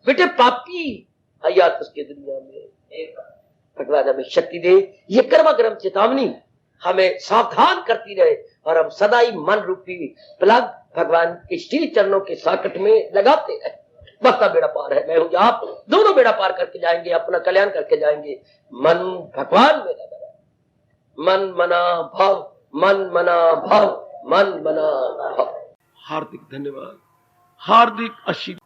बेटे पापी हयात उसकी दुनिया में। भगवान हमें शक्ति दे, ये कर्म चेतावनी हमें सावधान करती रहे, और हम सदा ही मन रूपी प्लग भगवान के श्री चरणों के सॉकेट में लगाते रहे। बस बेड़ा पार है, मैं हूं, आप दोनों बेड़ा पार करके जाएंगे, अपना कल्याण करके जाएंगे। मन भगवान में लगा रहे, मन मना भाव, मन मना भाव, मन मना भाव। हार्दिक धन्यवाद, हार्दिक आशीर्वाद।